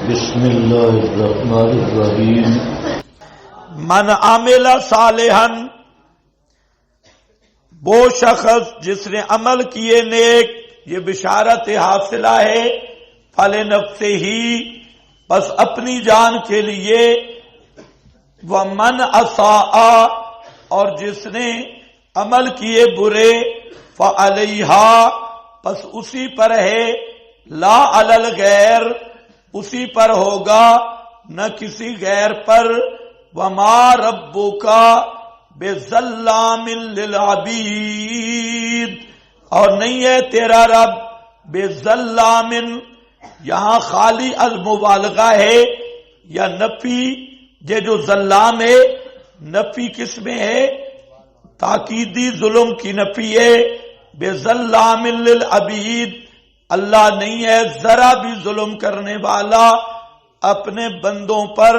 بسم اللہ الرحمن الرحیم من عمل صالحا، وہ شخص جس نے عمل کیے نیک، یہ بشارت حاصلہ ہے، فلنفسہ، بس اپنی جان کے لیے، ومن اساء، اور جس نے عمل کیے برے، فعلیہا، بس اسی پر ہے، لا علی الغیر، اسی پر ہوگا نہ کسی غیر پر، وما ربک بظلام للعبید، اور نہیں ہے تیرا رب بظلام، یہاں خالی المبالغہ ہے یا نفی، یہ جو ظلام ہے نفی کس میں ہے؟ تاکیدی ظلم کی نفی ہے، بظلام للعبید، اللہ نہیں ہے ذرا بھی ظلم کرنے والا اپنے بندوں پر۔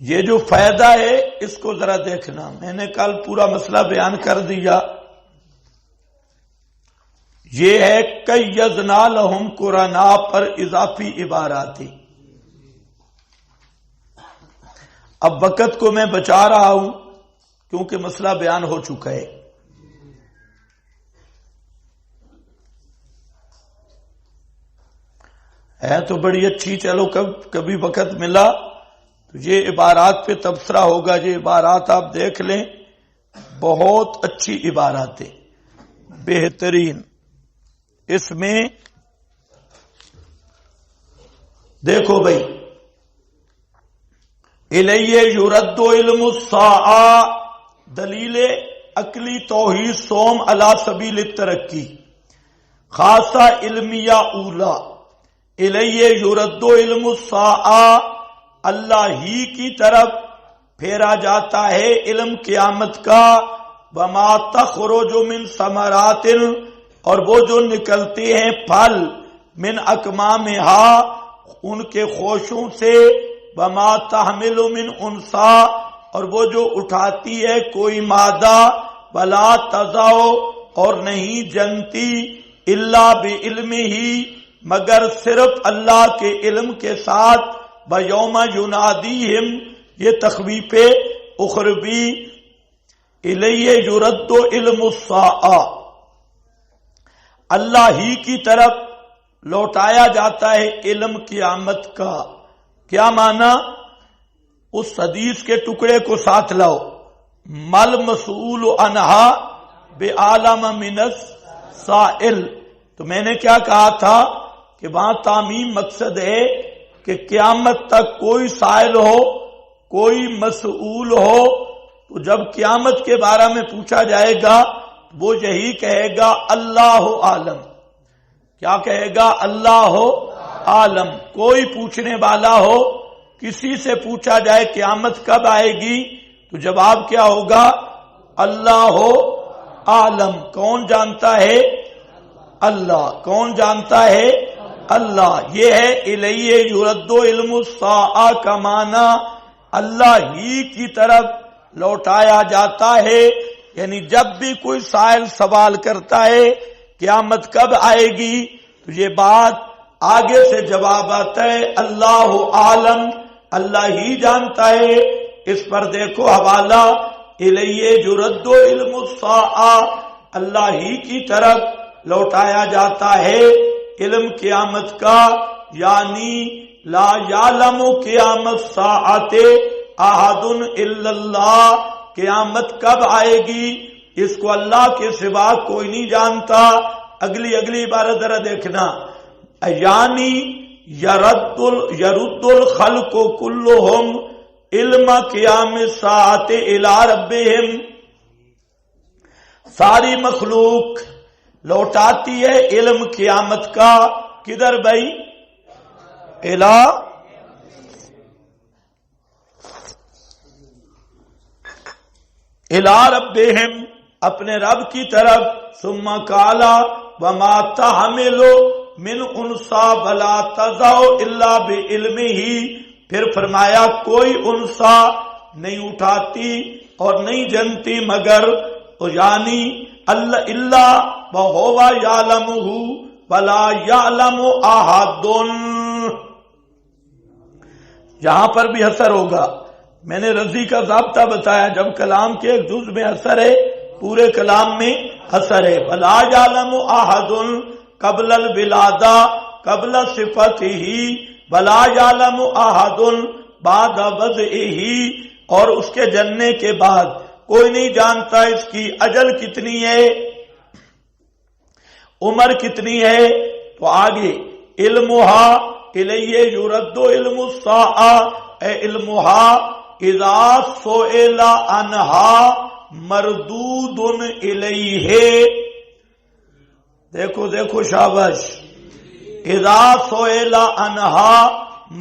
یہ جو فائدہ ہے اس کو ذرا دیکھنا، میں نے کل پورا مسئلہ بیان کر دیا، یہ ہے قیضنا لہم قرنا پر اضافی عبارات۔ اب وقت کو میں بچا رہا ہوں کیونکہ مسئلہ بیان ہو چکا ہے۔ تو بڑی اچھی، چلو کبھی وقت ملا تو یہ عبارات پہ تبصرہ ہوگا، یہ عبارات آپ دیکھ لیں، بہت اچھی عبارات ہیں، بہترین۔ اس میں دیکھو بھائی، الیہ یرد علم الساعہ، دلیل عقلی توحید سوم علی سبیل الترقی، خاصہ علمیہ اولا، الیہ یرد علم الساعہ، اللہ ہی کی طرف پھیرا جاتا ہے علم قیامت کا، وما تخرج من ثمرات، اور وہ جو نکلتے ہیں پھل، من اکمامہا، ان کے خوشوں سے، وما تحمل من انسا، اور وہ جو اٹھاتی ہے کوئی مادہ، ولا تضع، اور نہیں جنتی، الا بعلمہ، مگر صرف اللہ کے علم کے ساتھ، بیوم ینادیہم، یہ تخویف اخروی، الیہ یرد علم الساعہ، اللہ ہی کی طرف لوٹایا جاتا ہے علم قیامت کا۔ کیا معنی؟ اس حدیث کے ٹکڑے کو ساتھ لاؤ، مل مسئول عنہا بعالم من السائل، تو میں نے کیا کہا تھا کہ وہاں تعمیم مقصد ہے کہ قیامت تک کوئی سائل ہو، کوئی مسئول ہو، تو جب قیامت کے بارے میں پوچھا جائے گا وہ یہی کہے گا اللہ عالم۔ کیا کہے گا؟ اللہ عالم۔ کوئی پوچھنے والا ہو، کسی سے پوچھا جائے قیامت کب آئے گی تو جواب کیا ہوگا؟ اللہ عالم۔ کون جانتا ہے؟ اللہ۔ کون جانتا ہے؟ اللہ۔ یہ ہے الیہ یرد علم الساعہ کا معنی، اللہ ہی کی طرف لوٹایا جاتا ہے، یعنی جب بھی کوئی سائل سوال کرتا ہے قیامت کب آئے گی تو یہ بات آگے سے جواب آتا ہے اللہ عالم، اللہ ہی جانتا ہے۔ اس پر دیکھو حوالہ، الیہ یرد علم الساعہ، اللہ ہی کی طرف لوٹایا جاتا ہے علم قیامت کا، یعنی لا یعلم قیامت ساعت احد الا اللہ، قیامت کب آئے گی اس کو اللہ کے سوا کوئی نہیں جانتا۔ اگلی عبارت ذرا دیکھنا، یعنی یرد الخلق کلہم علم قیام الساعت الی ربہم، ساری مخلوق لوٹاتی ہے علم قیامت کا، کدھر بھائی؟ الی ربہم، اپنے رب کی طرف، ثم قال وما تحمل من انثى ولا تضع الا بعلمہ، پھر فرمایا کوئی انثى نہیں اٹھاتی اور نہیں جنتی مگر، یعنی اللہ وہو یعلمہ ولا یعلم احد، یہاں پر بھی حسر ہوگا. میں نے رضی کا ضابطہ بتایا، جب کلام کے ایک جز میں حسر ہے پورے کلام میں حسر ہے. ولا یعلم احد قبل الولادہ قبل صفته ولا یعلم احد بعد وضعه، اور اس کے جننے کے بعد کوئی نہیں جانتا اس کی اجل کتنی ہے، عمر کتنی ہے. تو آگے علمها الیہ یرد علم الساعہ، اے علمها اذا سئل عنها مردود الیہ. دیکھو دیکھو شاباش، اذا سئل عنها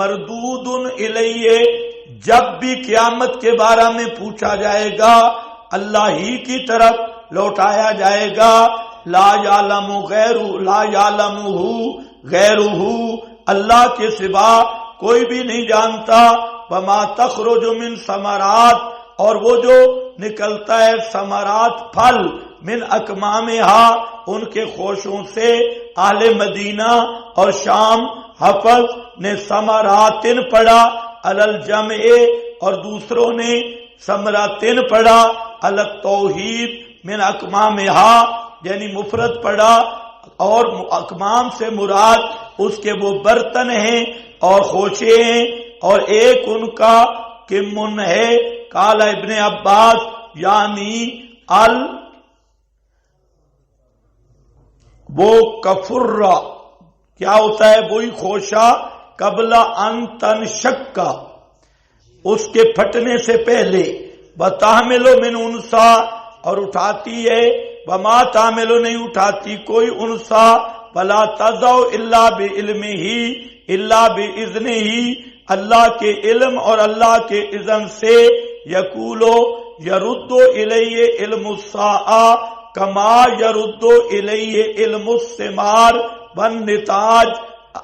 مردود الیہ، جب بھی قیامت کے بارے میں پوچھا جائے گا اللہ ہی کی طرف لوٹایا جائے گا. لا یعلم غیرہ، اللہ کے سوا کوئی بھی نہیں جانتا. وما تخرج من ثمرات، اور وہ جو نکلتا ہے ثمرات پھل، من اکمامہا ان کے خوشوں سے. اہل مدینہ اور شام حفظ نے ثمراتن پڑھا علی الجمع، اور دوسروں نے ثمراتن پڑھا علی التوحید. من اکمامہا یعنی مفرد پڑھا، اور اکمام سے مراد اس کے وہ برتن ہیں اور خوشے ہیں، اور ایک ان کا کمن ہے. قال ابن عباس یعنی وہ کفرہ کیا ہوتا ہے، وہی خوشہ قبل ان تنشکا، اس کے پھٹنے سے پہلے. وتحمل من انسا، اور اٹھاتی ہے. وما تحمل نہیں اٹھاتی کوئی انسا. ولا تضع الا بعلمہ الا باذنہ، اللہ کے علم اور اللہ کے اذن سے. یقولو یرد الیہ علم الساعہ کما یرد الیہ علم الثمار والنتاج.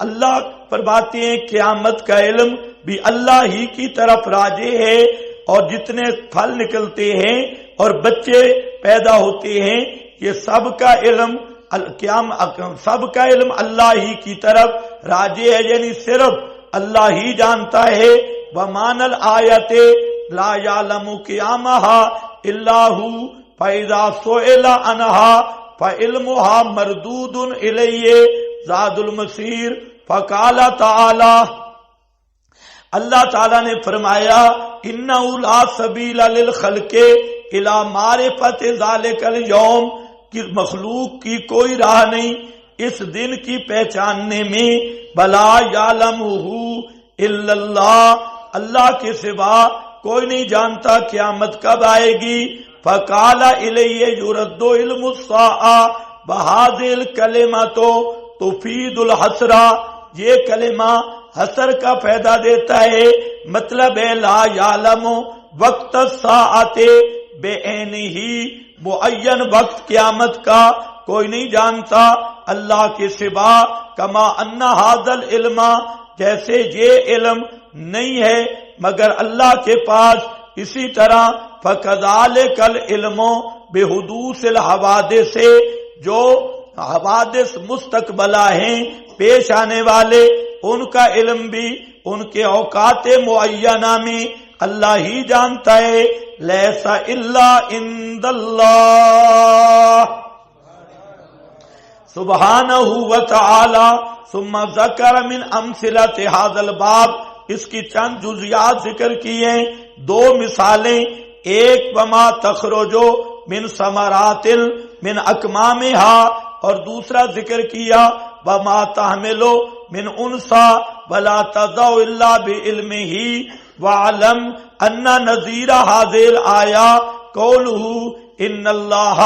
اللہ فرماتے ہیں قیامت کا علم بھی اللہ ہی کی طرف راجع ہے، اور جتنے پھل نکلتے ہیں اور بچے پیدا ہوتے ہیں یہ سب کا علم سب کا علم اللہ ہی کی طرف راجع ہے، یعنی صرف اللہ ہی جانتا ہے. ومان الآیت لا یعلم قیامہا الا ہو فاذا سئل عنہا فعلمها مردود الیہ. زاد المسیر. فقال تعالی، اللہ تعالیٰ نے فرمایا انہ لا سبیل للخلق الی معرفت ذلک الیوم، کہ مخلوق کی کوئی راہ نہیں اس دن کی پہچاننے میں. بلا یعلمہ الا اللہ، اللہ کے سوا کوئی نہیں جانتا قیامت کب آئے گی. فقال الیہ یرد علم الساعہ بہذہ الکلمۃ تفید الحصر، یہ کلمہ حصر کا فائدہ دیتا ہے. مطلب ہے لا یعلم وقت الساعۃ بعینہ، معین وقت قیامت کا کوئی نہیں جانتا اللہ کے سوا. کما ان ھذا العلم، جیسے یہ علم نہیں ہے مگر اللہ کے پاس، اسی طرح فکذالک العلم بحدوث الحوادث، جو حوادث مستقبلہ ہیں پیش آنے والے ان کا علم بھی ان کے اوقات معینہ میں اللہ ہی جانتا ہے. لیس الا عند اللہ سبحانہ وتعالی. ثم ذکر من امثلۃ ھذا الباب، اس کی چند جزیات ذکر کی ہیں، دو مثالیں. ایک وما تخرجو من ثمرات من اکمامہا، اور دوسرا ذکر کیا وما تحملو من انسا ولا تضع الا بعلمہ. وعلم ان نظیر ھذہ الآیہ قولہ ان اللہ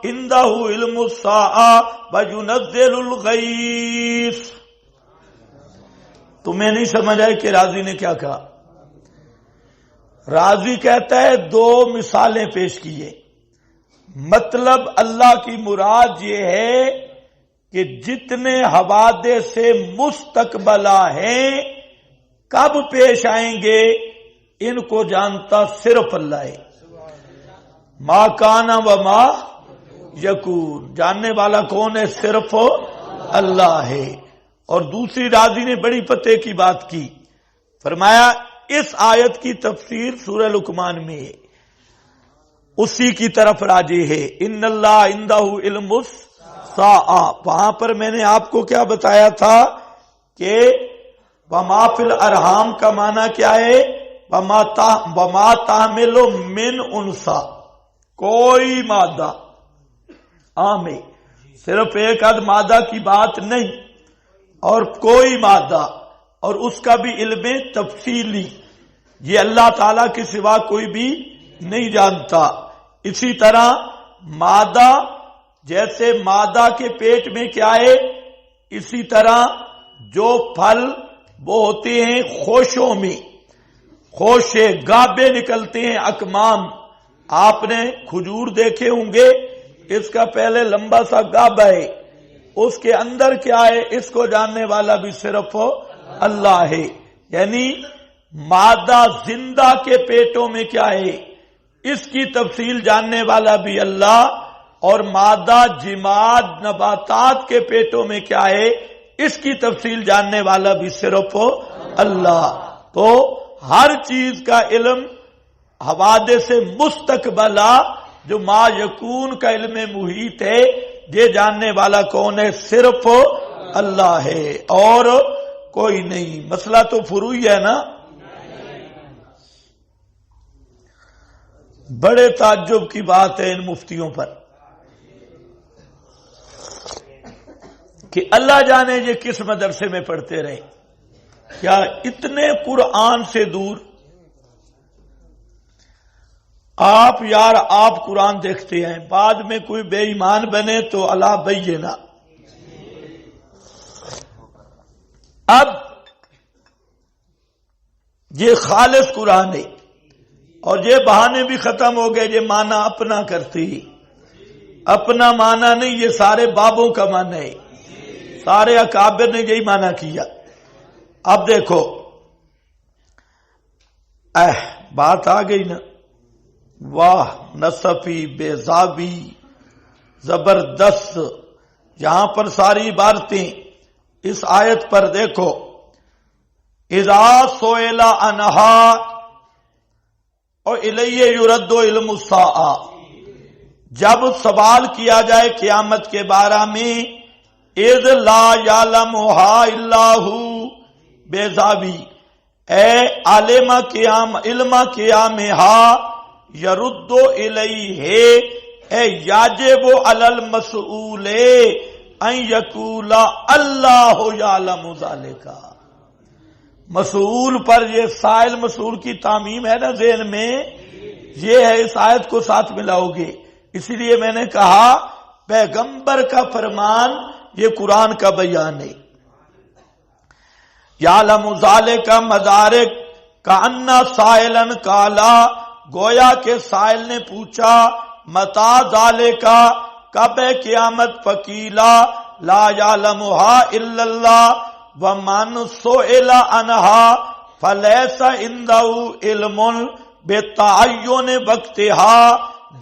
عنده علم الساعہ وینزل الغیث. تمہیں نہیں سمجھ آئے کہ راضی نے کیا کہا؟ راضی کہتا ہے دو مثالیں پیش کیے، مطلب اللہ کی مراد یہ ہے کہ جتنے حوادث سے مستقبلہ ہیں کب پیش آئیں گے ان کو جانتا صرف اللہ ہے. ما کان و ما یکون، جاننے والا کون ہے؟ صرف اللہ ہے۔ اور دوسری راضی نے بڑی پتے کی بات کی، فرمایا اس آیت کی تفسیر سورہ لقمان میں ہے، اسی کی طرف راجع ہے، ان اللہ عندہ علم الساعہ۔ وہاں پر میں نے آپ کو کیا بتایا تھا کہ وما فی الارحام کا معنی کیا ہے؟ وما تحمل من انثی، کوئی مادہ عام ہے، صرف ایک آدھ مادہ کی بات نہیں، اور کوئی مادہ، اور اس کا بھی علم تفصیلی، یہ اللہ تعالی کے سوا کوئی بھی نہیں جانتا۔ اسی طرح مادہ، جیسے مادہ کے پیٹ میں کیا ہے، اسی طرح جو پھل وہ ہوتے ہیں خوشوں میں، خوشے گابے نکلتے ہیں، اکمام۔ آپ نے کھجور دیکھے ہوں گے، اس کا پہلے لمبا سا گابا ہے، اس کے اندر کیا ہے اس کو جاننے والا بھی صرف اللہ ہے۔ یعنی مادہ زندہ کے پیٹوں میں کیا ہے اس کی تفصیل جاننے والا بھی اللہ، اور مادہ جماد نباتات کے پیٹوں میں کیا ہے اس کی تفصیل جاننے والا بھی صرف اللہ۔ تو ہر چیز کا علم حوادث مستقبلہ جو ما یکون کا علم محیط ہے، یہ جاننے والا کون ہے؟ صرف اللہ ہے اور کوئی نہیں۔ مسئلہ تو فروعی ہے نا۔ بڑے تعجب کی بات ہے ان مفتیوں پر کہ اللہ جانے یہ کس مدرسے میں پڑھتے رہے، کیا اتنے قرآن سے دور۔ آپ یار آپ قرآن دیکھتے ہیں، بعد میں کوئی بے ایمان بنے تو اللہ بینہ۔ اب یہ خالص قرآن ہے، اور یہ بہانے بھی ختم ہو گئے، یہ معنی اپنا کرتی، اپنا معنی نہیں، یہ سارے بابوں کا معنی ہے، سارے اکابر نے یہی معنی کیا۔ اب دیکھو بات آ گئی نا، واہ نصفی بیزابی زبردست، یہاں پر ساری عبارتیں اس آیت پر دیکھو، اذا سئل عنہا اور الیہ یرد علم الساعہ، جب سوال کیا جائے قیامت کے بارے میں، اذ لا یعلمھا الا ھو، بیزابی اے علم قیامہا یرد الیہ، اے یاجب علی المسئول ان یقول اللہ یعلم ذالک۔ مسئول پر یہ سائل مسئول کی تعمیم ہے نا ذہن میں، یہ ہے، اس آیت کو ساتھ ملاؤ گے۔ اسی لیے میں نے کہا پیغمبر کا فرمان یہ قرآن کا بیان ہے۔ یعلم ذالک مدارک کأن سائلا قالا، گویا کہ سائل نے پوچھا متا ذالک، کب ہے قیامت؟ فقیلا لا یعلمھا الا اللہ ومن سئل عنہا فلیس عندہ علم بتعین وقتہا،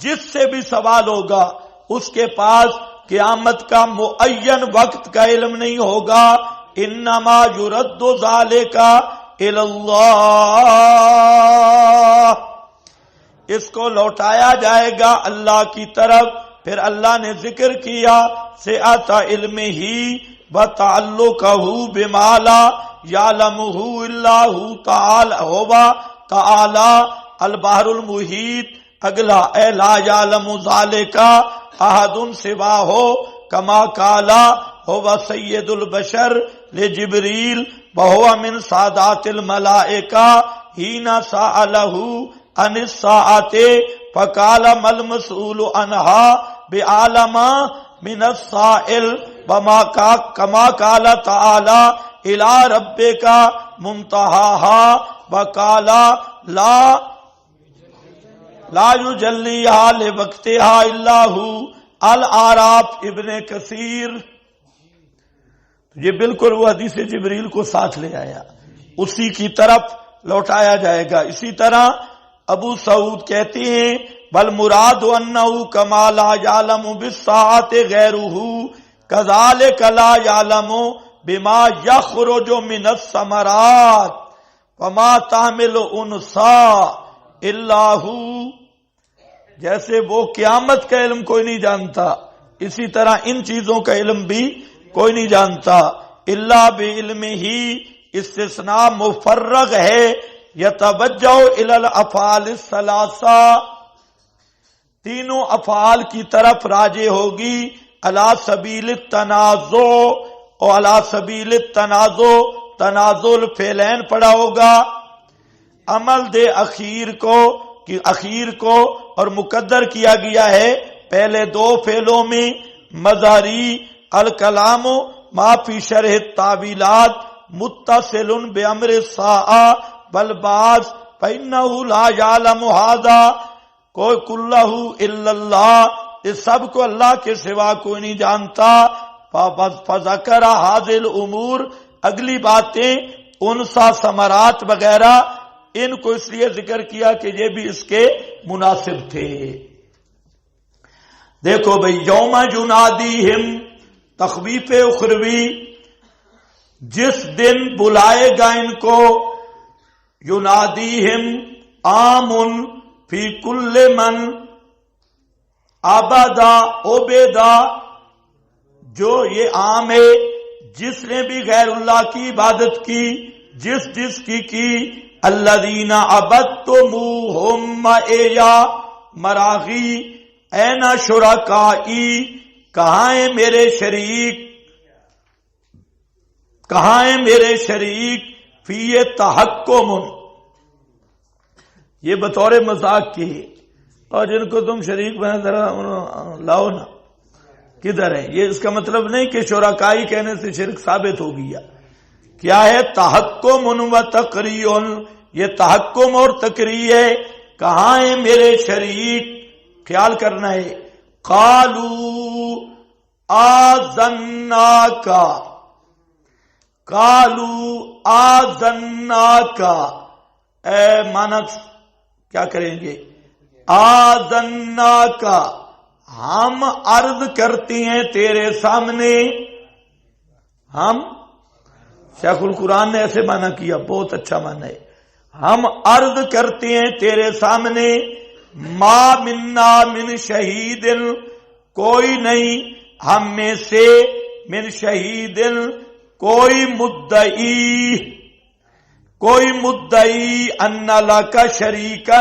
جس سے بھی سوال ہوگا اس کے پاس قیامت کا معین وقت کا علم نہیں ہوگا، انما یرد ذالک الی اللہ، اس کو لوٹایا جائے گا اللہ کی طرف۔ پھر اللہ نے ذکر کیا سعت علم ہی وتعلقہ بما لا یعلمہ الا ھو تعالی البحر المحیط۔ اگلا اے لا یعلم ذالک احد سواہ کما قالا هو سید البشر لجبریل وهو من سادات الملائکہ حین سألہ عن الساعة فقال ما المسئول عنها بعالم من السائل وما كما قال تعالى الى ربك منتهاها وقال لا يجليها لوقتها الا هو، الاعراف ابن کثیر۔ یہ بالکل وہ حدیث جبریل کو ساتھ لے آیا، اسی کی طرف لوٹایا جائے گا۔ اسی طرح ابو سعود کہتے ہیں بل مراد انہ کما لا یعلم بالساعۃ غیرہ، کذالک لا یعلم بما یخرج من الثمرات وما تحمل انثی الا ہو، جیسے وہ قیامت کا علم کوئی نہیں جانتا، اسی طرح ان چیزوں کا علم بھی کوئی نہیں جانتا۔ الا بعلمہ، استثناء مفرغ ہے، یتوجہ الی الافعال الثلاثہ، تینوں افعال کی طرف راجع ہوگی، علی سبیل التنازع، اور علی سبیل التنازع تنازع الفعلین پڑا ہوگا، عمل دے اخیر کو اور مقدر کیا گیا ہے پہلے دو فعلوں میں، مظہری الکلام ما فی شرح التاویلات متصل بامر الساعہ والبعث فإنہ لا یعلم ھذا کوئی کلہ الا اللہ، اس سب کو اللہ کے سوا کوئی نہیں جانتا۔ فذکر ھذہ الامور، اگلی باتیں انسا ثمرات وغیرہ، ان کو اس لیے ذکر کیا کہ یہ بھی اس کے مناسب تھے۔ دیکھو بھئی، یوم ینادیہم، تخویف اخروی، جس دن بلائے گا ان کو، ینادیہم آمن فی کل من عبدا عبیدا، جو یہ عام ہے جس نے بھی غیر اللہ کی عبادت کی، جس کی الذین عبدتموہم معیا مراغی این شرکائی، کہاں ہیں میرے شریک فی تحکم، یہ بطور مذاق کی، اور جن کو تم شریک بنا ذرا لاؤ نا، کدھر ہے؟ یہ اس کا مطلب نہیں کہ شرکائی کہنے سے شرک ثابت ہو گیا۔ کیا ہے؟ تحکم و تقریع، یہ تحکم اور تقریع ہے، کہاں ہیں میرے شریک؟ خیال کرنا ہے۔ قالوا آذناک، اے مانت کیا کریں گے؟ آذناک، ہم عرض کرتے ہیں تیرے سامنے، ہم، شیخ القرآن نے ایسے معنی کیا، بہت اچھا معنی ہے، ہم عرض کرتے ہیں تیرے سامنے، ما منا من شہید، کوئی نہیں ہم میں سے، من شہید، کوئی مدعی ان لک شریکا،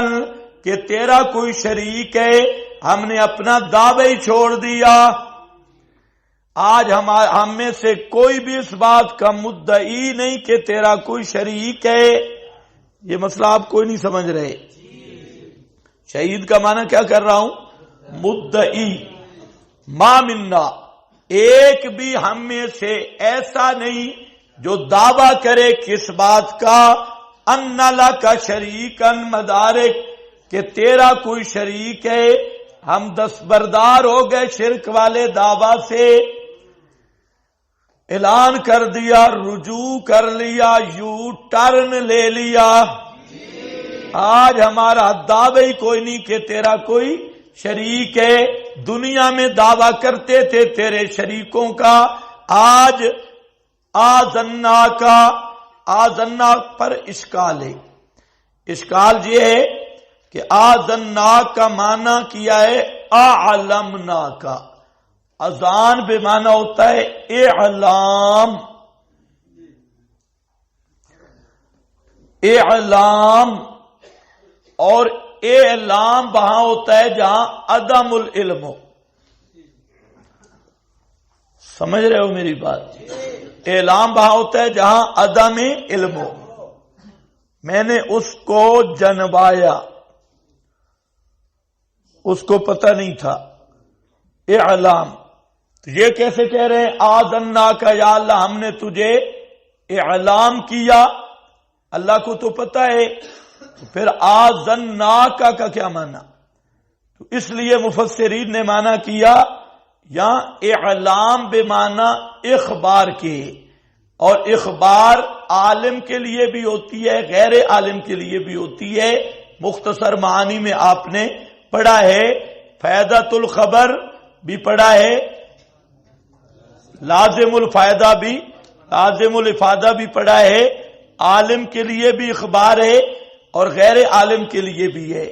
کہ تیرا کوئی شریک ہے، ہم نے اپنا دعوی چھوڑ دیا۔ آج ہم میں سے کوئی بھی اس بات کا مدعی نہیں کہ تیرا کوئی شریک ہے۔ یہ مسئلہ آپ کوئی نہیں سمجھ رہے۔ شہید کا معنی کیا کر رہا ہوں؟ مدعی۔ ما منا، ایک بھی ہم میں سے ایسا نہیں جو دعویٰ کرے کس بات کا، ان لک شریکا مدارک، کہ تیرا کوئی شریک ہے۔ ہم دستبردار ہو گئے شرک والے دعویٰ سے، اعلان کر دیا، رجوع کر لیا، یو ٹرن لے لیا۔ آج ہمارا دعوی کوئی نہیں کہ تیرا کوئی شریک ہے۔ دنیا میں دعویٰ کرتے تھے تیرے شریکوں کا، آج آذنا کا، آذنا پر اشکال ہے۔ اشکال یہ ہے کہ آذنا کا معنی کیا ہے اعلمنا کا، اذان بے معنی ہوتا ہے اعلام، اعلام، اور اعلام وہاں ہوتا ہے جہاں عدم العلم ہو۔ سمجھ رہے ہو میری بات؟ اعلام وہاں ہوتا ہے جہاں عدم علم ہو۔ میں نے اس کو جنوایا، اس کو پتہ نہیں تھا، اعلام۔ تو یہ کیسے کہہ رہے ہیں آذنا کا، یا اللہ ہم نے تجھے اعلام کیا، اللہ کو تو پتہ ہے، تو پھر آذنا کا کیا معنی؟ تو اس لیے مفسرین نے معنی کیا یا اعلام بے معنی اخبار کے، اور اخبار عالم کے لیے بھی ہوتی ہے، غیر عالم کے لیے بھی ہوتی ہے۔ مختصر معنی میں آپ نے پڑھا ہے، فائدۃ الخبر بھی پڑھا ہے، لازم الافادہ بھی پڑھا ہے، عالم کے لیے بھی اخبار ہے اور غیر عالم کے لیے بھی ہے۔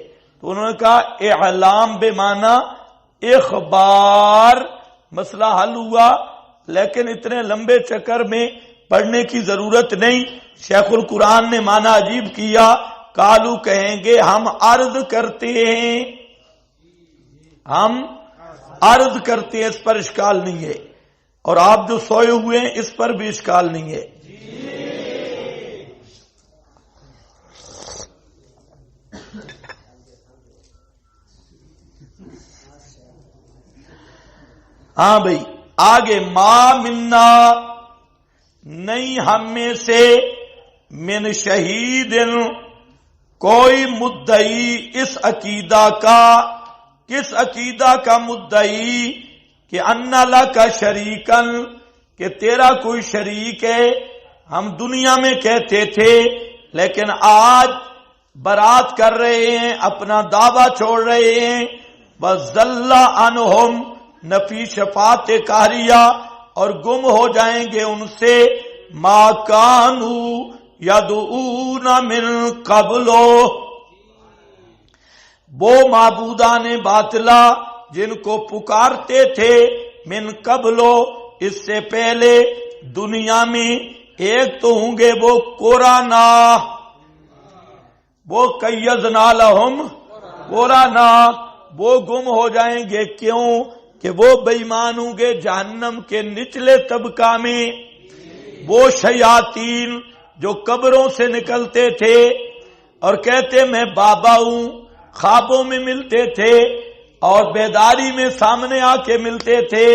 تو انہوں نے کہا اعلام بے معنی اخبار، مسئلہ حل ہوا، لیکن اتنے لمبے چکر میں پڑھنے کی ضرورت نہیں۔ شیخ القرآن نے معنی عجیب کیا، کالو کہیں گے ہم عرض کرتے ہیں، ہم عرض کرتے ہیں، اس پر اشکال نہیں ہے، اور آپ جو سوئے ہوئے ہیں اس پر بھی اشکال نہیں ہے۔ ہاں بھائی آگے، ما منا، نہیں ہم میں سے، من شہید، کوئی مدعی اس عقیدہ کا، کس عقیدہ کا مدعی کہ ان لک شریکن، کہ تیرا کوئی شریک ہے۔ ہم دنیا میں کہتے تھے لیکن آج برات کر رہے ہیں، اپنا دعویٰ چھوڑ رہے ہیں۔ وَضَلَّ عَنْهُمْ، نفی شفاعت قہریہ، اور گم ہو جائیں گے ان سے، ما کانوا یدعون من قبل، وہ معبودان باطلا جن کو پکارتے تھے، من قبل، اس سے پہلے دنیا میں۔ ایک تو ہوں گے وہ قرانا، وہ قیضنا لہم قرانا، وہ گم ہو جائیں گے، کیوں کہ وہ بے ایمان ہوں گے جہنم کے نچلے طبقہ میں۔ وہ شیاطین جو قبروں سے نکلتے تھے اور کہتے میں بابا ہوں، خوابوں میں ملتے تھے اور بیداری میں سامنے آ کے ملتے تھے،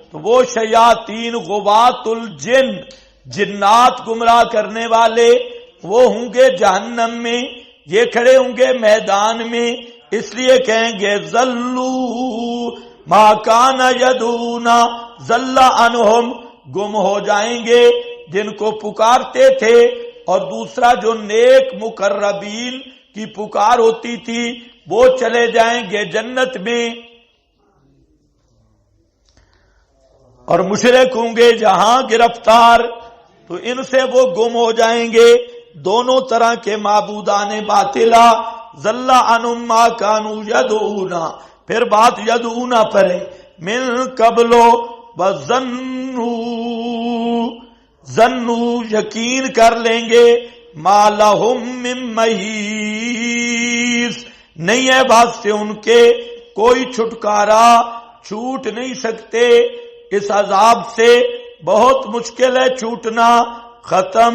تو وہ شیاطین غوات الجن، جنات گمراہ کرنے والے، وہ ہوں گے جہنم میں۔ یہ کھڑے ہوں گے میدان میں، اس لیے کہیں گے ذلو ما کان یدعون، ذل عنہم، گم ہو جائیں گے جن کو پکارتے تھے۔ اور دوسرا جو نیک مقربین کی پکار ہوتی تھی وہ چلے جائیں گے جنت میں، اور مشرک ہوں گے جہاں گرفتار، تو ان سے وہ گم ہو جائیں گے۔ دونوں طرح کے معبودان باطلا، ذل عنہم ما کانوا یدعون، پھر بات یدعون پر ہے، من قبل، ظنوا، یقین کر لیں گے، ما لہم من محیص، نہیں ہے واسطے ان کے کوئی چھٹکارا، چھوٹ نہیں سکتے اس عذاب سے، بہت مشکل ہے چھوٹنا۔ ختم۔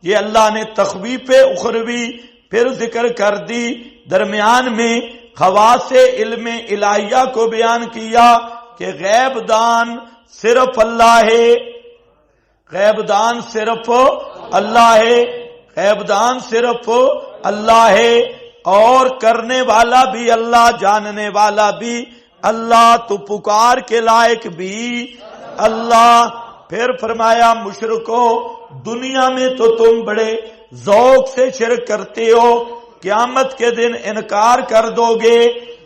یہ اللہ نے تخویف اخروی پھر ذکر کر دی، درمیان میں خواص علم الہیہ کو بیان کیا کہ غیب دان صرف اللہ ہے، غیب دان صرف اللہ ہے، غیب دان صرف اللہ ہے، اور کرنے والا بھی اللہ، جاننے والا بھی اللہ، تو پکار کے لائق بھی اللہ۔ پھر فرمایا مشرکو، دنیا میں تو تم بڑے ذوق سے شرک کرتے ہو، قیامت کے دن انکار کر دو گے،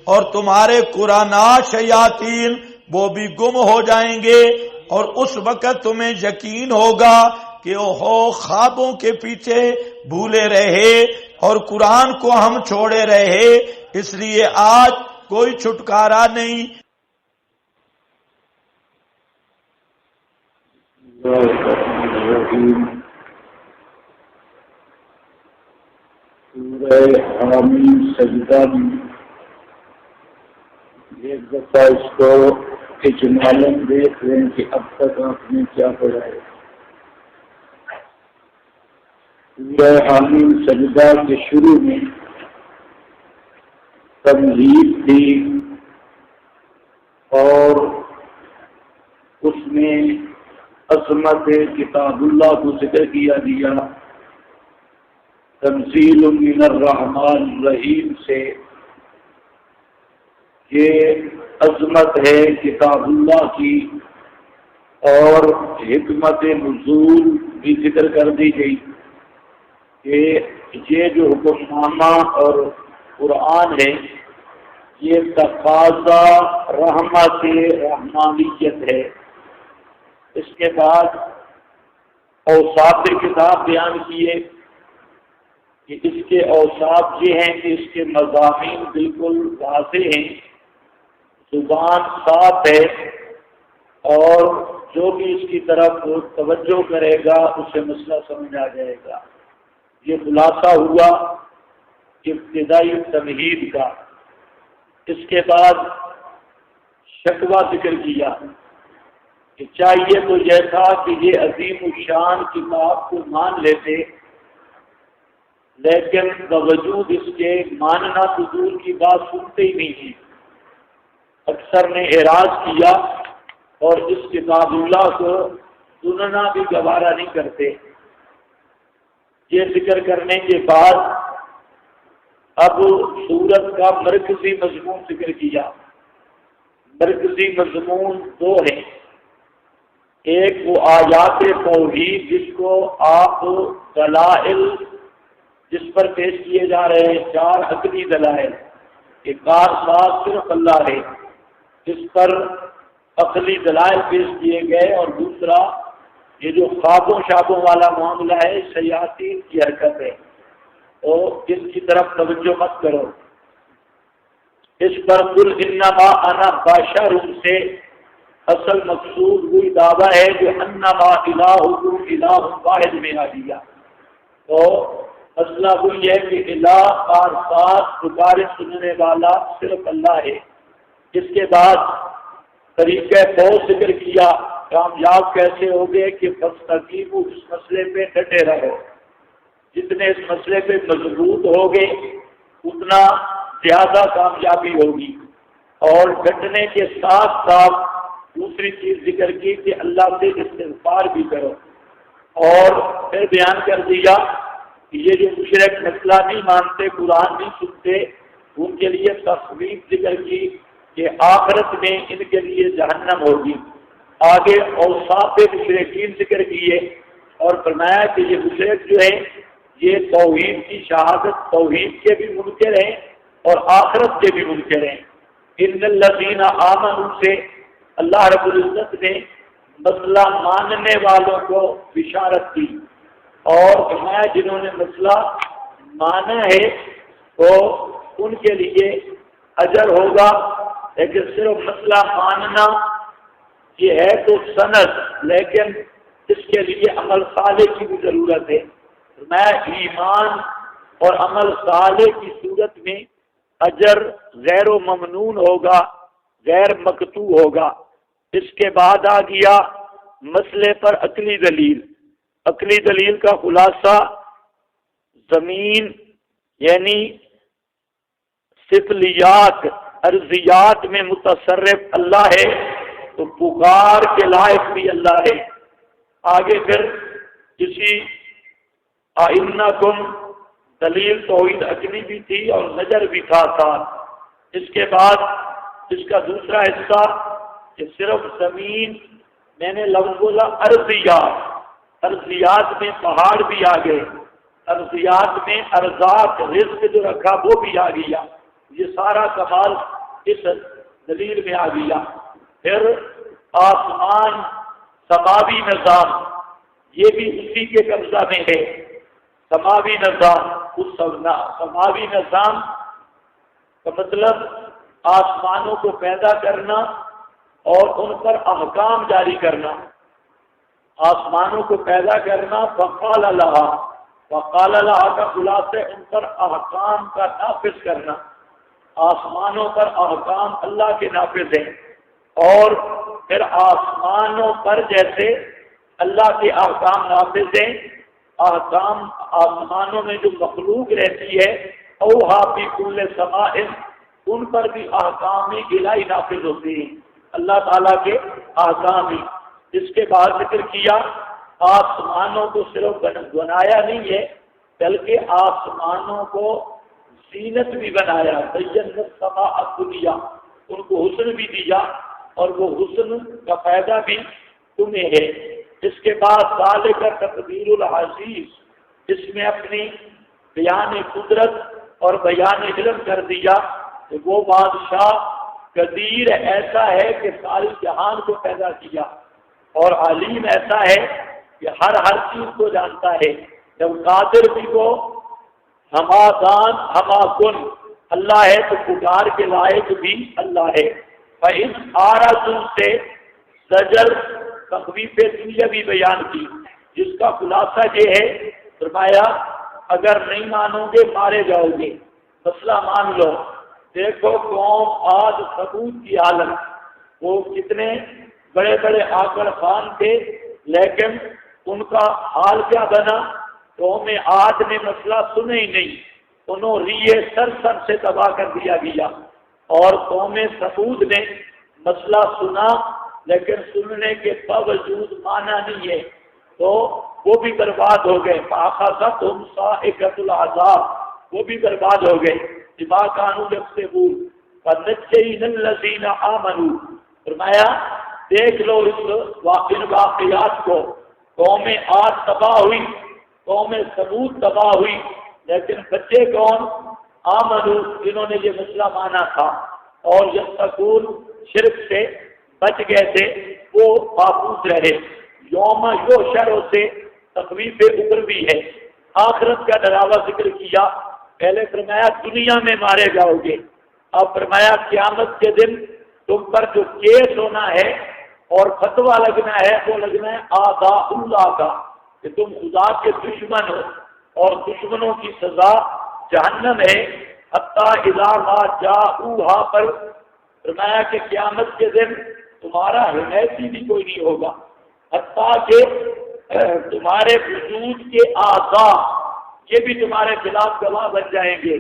اور تمہارے قرانا شیاطین وہ بھی گم ہو جائیں گے، اور اس وقت تمہیں یقین ہوگا کہ اوہو خوابوں کے پیچھے بھولے رہے اور قرآن کو ہم چھوڑے رہے، اس لیے آج کوئی چھٹکارا نہیں۔ سورہ حامیم سجدہ میں ایک دفعہ اس کو اجمالاً دیکھ رہے ہیں کہ اب تک آپ نے کیا پڑھا ہے۔ سورہ حامیم سجدہ کے شروع میں تمہید تھی، اور اس میں عظمت کتاب اللہ کو ذکر کیا گیا، تنزیل من الرحمن الرحیم سے، یہ عظمت ہے کتاب اللہ کی، اور حکمت نزول بھی ذکر کر دی گئی کہ یہ جو حکم نامہ اور قرآن ہے یہ تقاضا رحمت رحمانیت ہے، اس کے بعد اوصاف کتاب بیان کیے کہ اس کے اوصاف یہ ہیں کہ اس کے مضامین بالکل واضح ہیں، زبان صاف ہے، اور جو بھی اس کی طرف توجہ کرے گا اسے مسئلہ سمجھ آ جائے گا۔ یہ خلاصہ ہوا ابتدائی تمہید کا۔ اس کے بعد شکوہ ذکر کیا کہ چاہیے تو یہ تھا کہ یہ عظیم الشان کتاب کو مان لیتے، لیکن باوجود اس کے ماننا حضور کی بات سنتے ہی نہیں ہیں۔ اکثر نے اعراض کیا اور اس کتاب اللہ کو سننا بھی گوارا نہیں کرتے۔ یہ ذکر کرنے کے بعد اب سورت کا مرکزی مضمون ذکر کیا۔ مرکزی مضمون دو ہیں، ایک وہ آیات توحید جس کو آپ دلائل جس پر پیش کیے جا رہے ہیں، 4 عقلی دلائل کہ کار ساز صرف اللہ ہے، اس پر عقلی دلائل پیش کیے گئے، اور دوسرا یہ جو خوابوں شابوں والا معاملہ ہے، شیاطین کی حرکت ہے، تو اس کی طرف توجہ مت کرو۔ اس پر قل انما انا بشر سے اصل مقصود وہی دعویٰ ہے جو انما الہکم الہ واحد میں آ دیا۔ تو مسئلہ وہی ہے کہ الہ اور ساتھ پکارے سننے والا صرف اللہ ہے۔ اس کے بعد طریقہ فوج ذکر کیا، کامیاب کیسے ہوگے کہ فاستقیموا، اس مسئلے پہ ڈٹے رہو۔ جتنے اس مسئلے پہ مضبوط ہوگے اتنا زیادہ کامیابی ہوگی۔ اور ڈٹنے کے ساتھ ساتھ دوسری چیز ذکر کی کہ اللہ سے استغفار بھی کرو، اور پھر بیان کر دیا کہ یہ جو مشرک مسئلہ نہیں مانتے، قرآن نہیں سنتے، ان کے لیے تخویف ذکر کی کہ آخرت میں ان کے لیے جہنم ہوگی۔ آگے اوصاف مشرکین ذکر کیے اور فرمایا کہ یہ مشرک جو ہیں یہ توحید کی شہادت، توحید کے بھی منکر ہیں اور آخرت کے بھی منکر ہیں۔ ان الذین آمنوا سے اللہ رب العزت نے مسئلہ ماننے والوں کو بشارت دی، اور فرمایا جنہوں نے مسئلہ مانا ہے تو ان کے لیے اجر ہوگا، لیکن صرف مسئلہ ماننا یہ ہے تو سند، لیکن اس کے لیے عمل صالح کی بھی ضرورت ہے۔ میں ایمان اور عمل صالح کی صورت میں اجر غیر و ممنون ہوگا، غیر مقطوع ہوگا۔ اس کے بعد آ گیا مسئلے پر عقلی دلیل۔ عقلی دلیل کا خلاصہ زمین یعنی سفلیات ارضیات میں متصرف اللہ ہے، تو پکار کے لائق بھی اللہ ہے۔ آگے پھر کسی اِنَّکُمْ دلیل توحید عقلی بھی تھی اور نظر بھی تھا ساتھ۔ اس کے بعد اس کا دوسرا حصہ کہ صرف زمین، میں نے لفظ بولا ارضیات، ارضیات میں پہاڑ بھی آ گئے، ارضیات میں ارزاق رزق جو رکھا وہ بھی آ گیا۔ یہ سارا کمال اس دلیل میں آ گیا۔ پھر آسمان سماوی نظام، یہ بھی اسی کے قبضہ میں ہے۔ سماوی نظام، اس سماوی نظام کا مطلب آسمانوں کو پیدا کرنا اور ان پر احکام جاری کرنا۔ آسمانوں کو پیدا کرنا، فقال لہا، وقال لہا کا خلاصہ ان پر احکام کا نافذ کرنا۔ آسمانوں پر احکام اللہ کے نافذ ہیں، اور پھر آسمانوں پر جیسے اللہ کے احکام نافذ ہیں، احکام آسمانوں میں جو مخلوق رہتی ہے اوہا فی کل سماء، ان پر بھی احکام الہی نافذ ہوتے ہیں، اللہ تعالیٰ کے احکام ہی۔ اس کے بعد ذکر کیا آسمانوں کو صرف بنایا نہیں ہے بلکہ آسمانوں کو زینت بھی بنایا، زینت السماء الدنیا، ان کو حسن بھی دیا، اور وہ حسن کا فائدہ بھی تمہیں ہے۔ اس کے بعد ذالک تقدیر العزیز، اس میں اپنی بیان قدرت اور بیان علم کر دیا کہ وہ بادشاہ قدیر ایسا ہے کہ سارے جہان کو پیدا کیا، اور علیم ایسا ہے کہ ہر چیز کو جانتا ہے. جب قادر بھی کو ہمادان ہما کن اللہ ہے تو پکار کے لائق بھی اللہ ہے. فَإِنْ آرَزُ سے زجر تخویف دنیا بھی بیان کی، جس کا خلاصہ یہ ہے فرمایا اگر نہیں مانو گے مارے جاؤ گے. مسئلہ مان لو. دیکھو قوم عاد ثمود کی حالت، وہ کتنے بڑے بڑے آکڑ خان تھے، لیکن ان کا حال کیا بنا؟ قوم عاد نے مسئلہ سنے ہی نہیں، انہوں ریے سر سے تباہ کر دیا گیا. اور قوم ثمود نے مسئلہ سنا لیکن سننے کے باوجود مانا نہیں ہے تو وہ بھی برباد ہو گئے. فَأَخَذَتْهُمْ صَاعِقَةُ الْعَذَابِ، وہ بھی برباد ہو گئے. بِمَا كَانُوا يَكْسِبُونَ فَنَجَّيْنَا الَّذِينَ آمَنُوا. فرمایا دیکھ لو اس واقعات کو. قوم عاد تباہ ہوئی، قوم ثمود تباہ ہوئی، لیکن بچے کون؟ آمنو، جنہوں نے یہ مسئلہ مانا تھا اور یتقون شرک سے بچ گئے تھے، وہ محفوظ رہے. یوم یحشر سے تخویف اوپر بھی ہے، آخرت کا ڈراوا ذکر کیا. پہلے فرمایا دنیا میں مارے جاؤ گے، اب فرمایا قیامت کے دن تم پر جو کیس ہونا ہے اور فتویٰ لگنا ہے وہ لگنا ہے اعداء اللہ کا، کہ تم خدا کے دشمن ہو اور دشمنوں کی سزا جہنم ہے. حتیٰ اذا ما جاؤہا پر فرمایا کہ قیامت کے دن تمہارا حمایتی بھی کوئی نہیں ہوگا، حتیٰ کہ تمہارے وجود کے اعضاء یہ بھی تمہارے خلاف گواہ بن جائیں گے.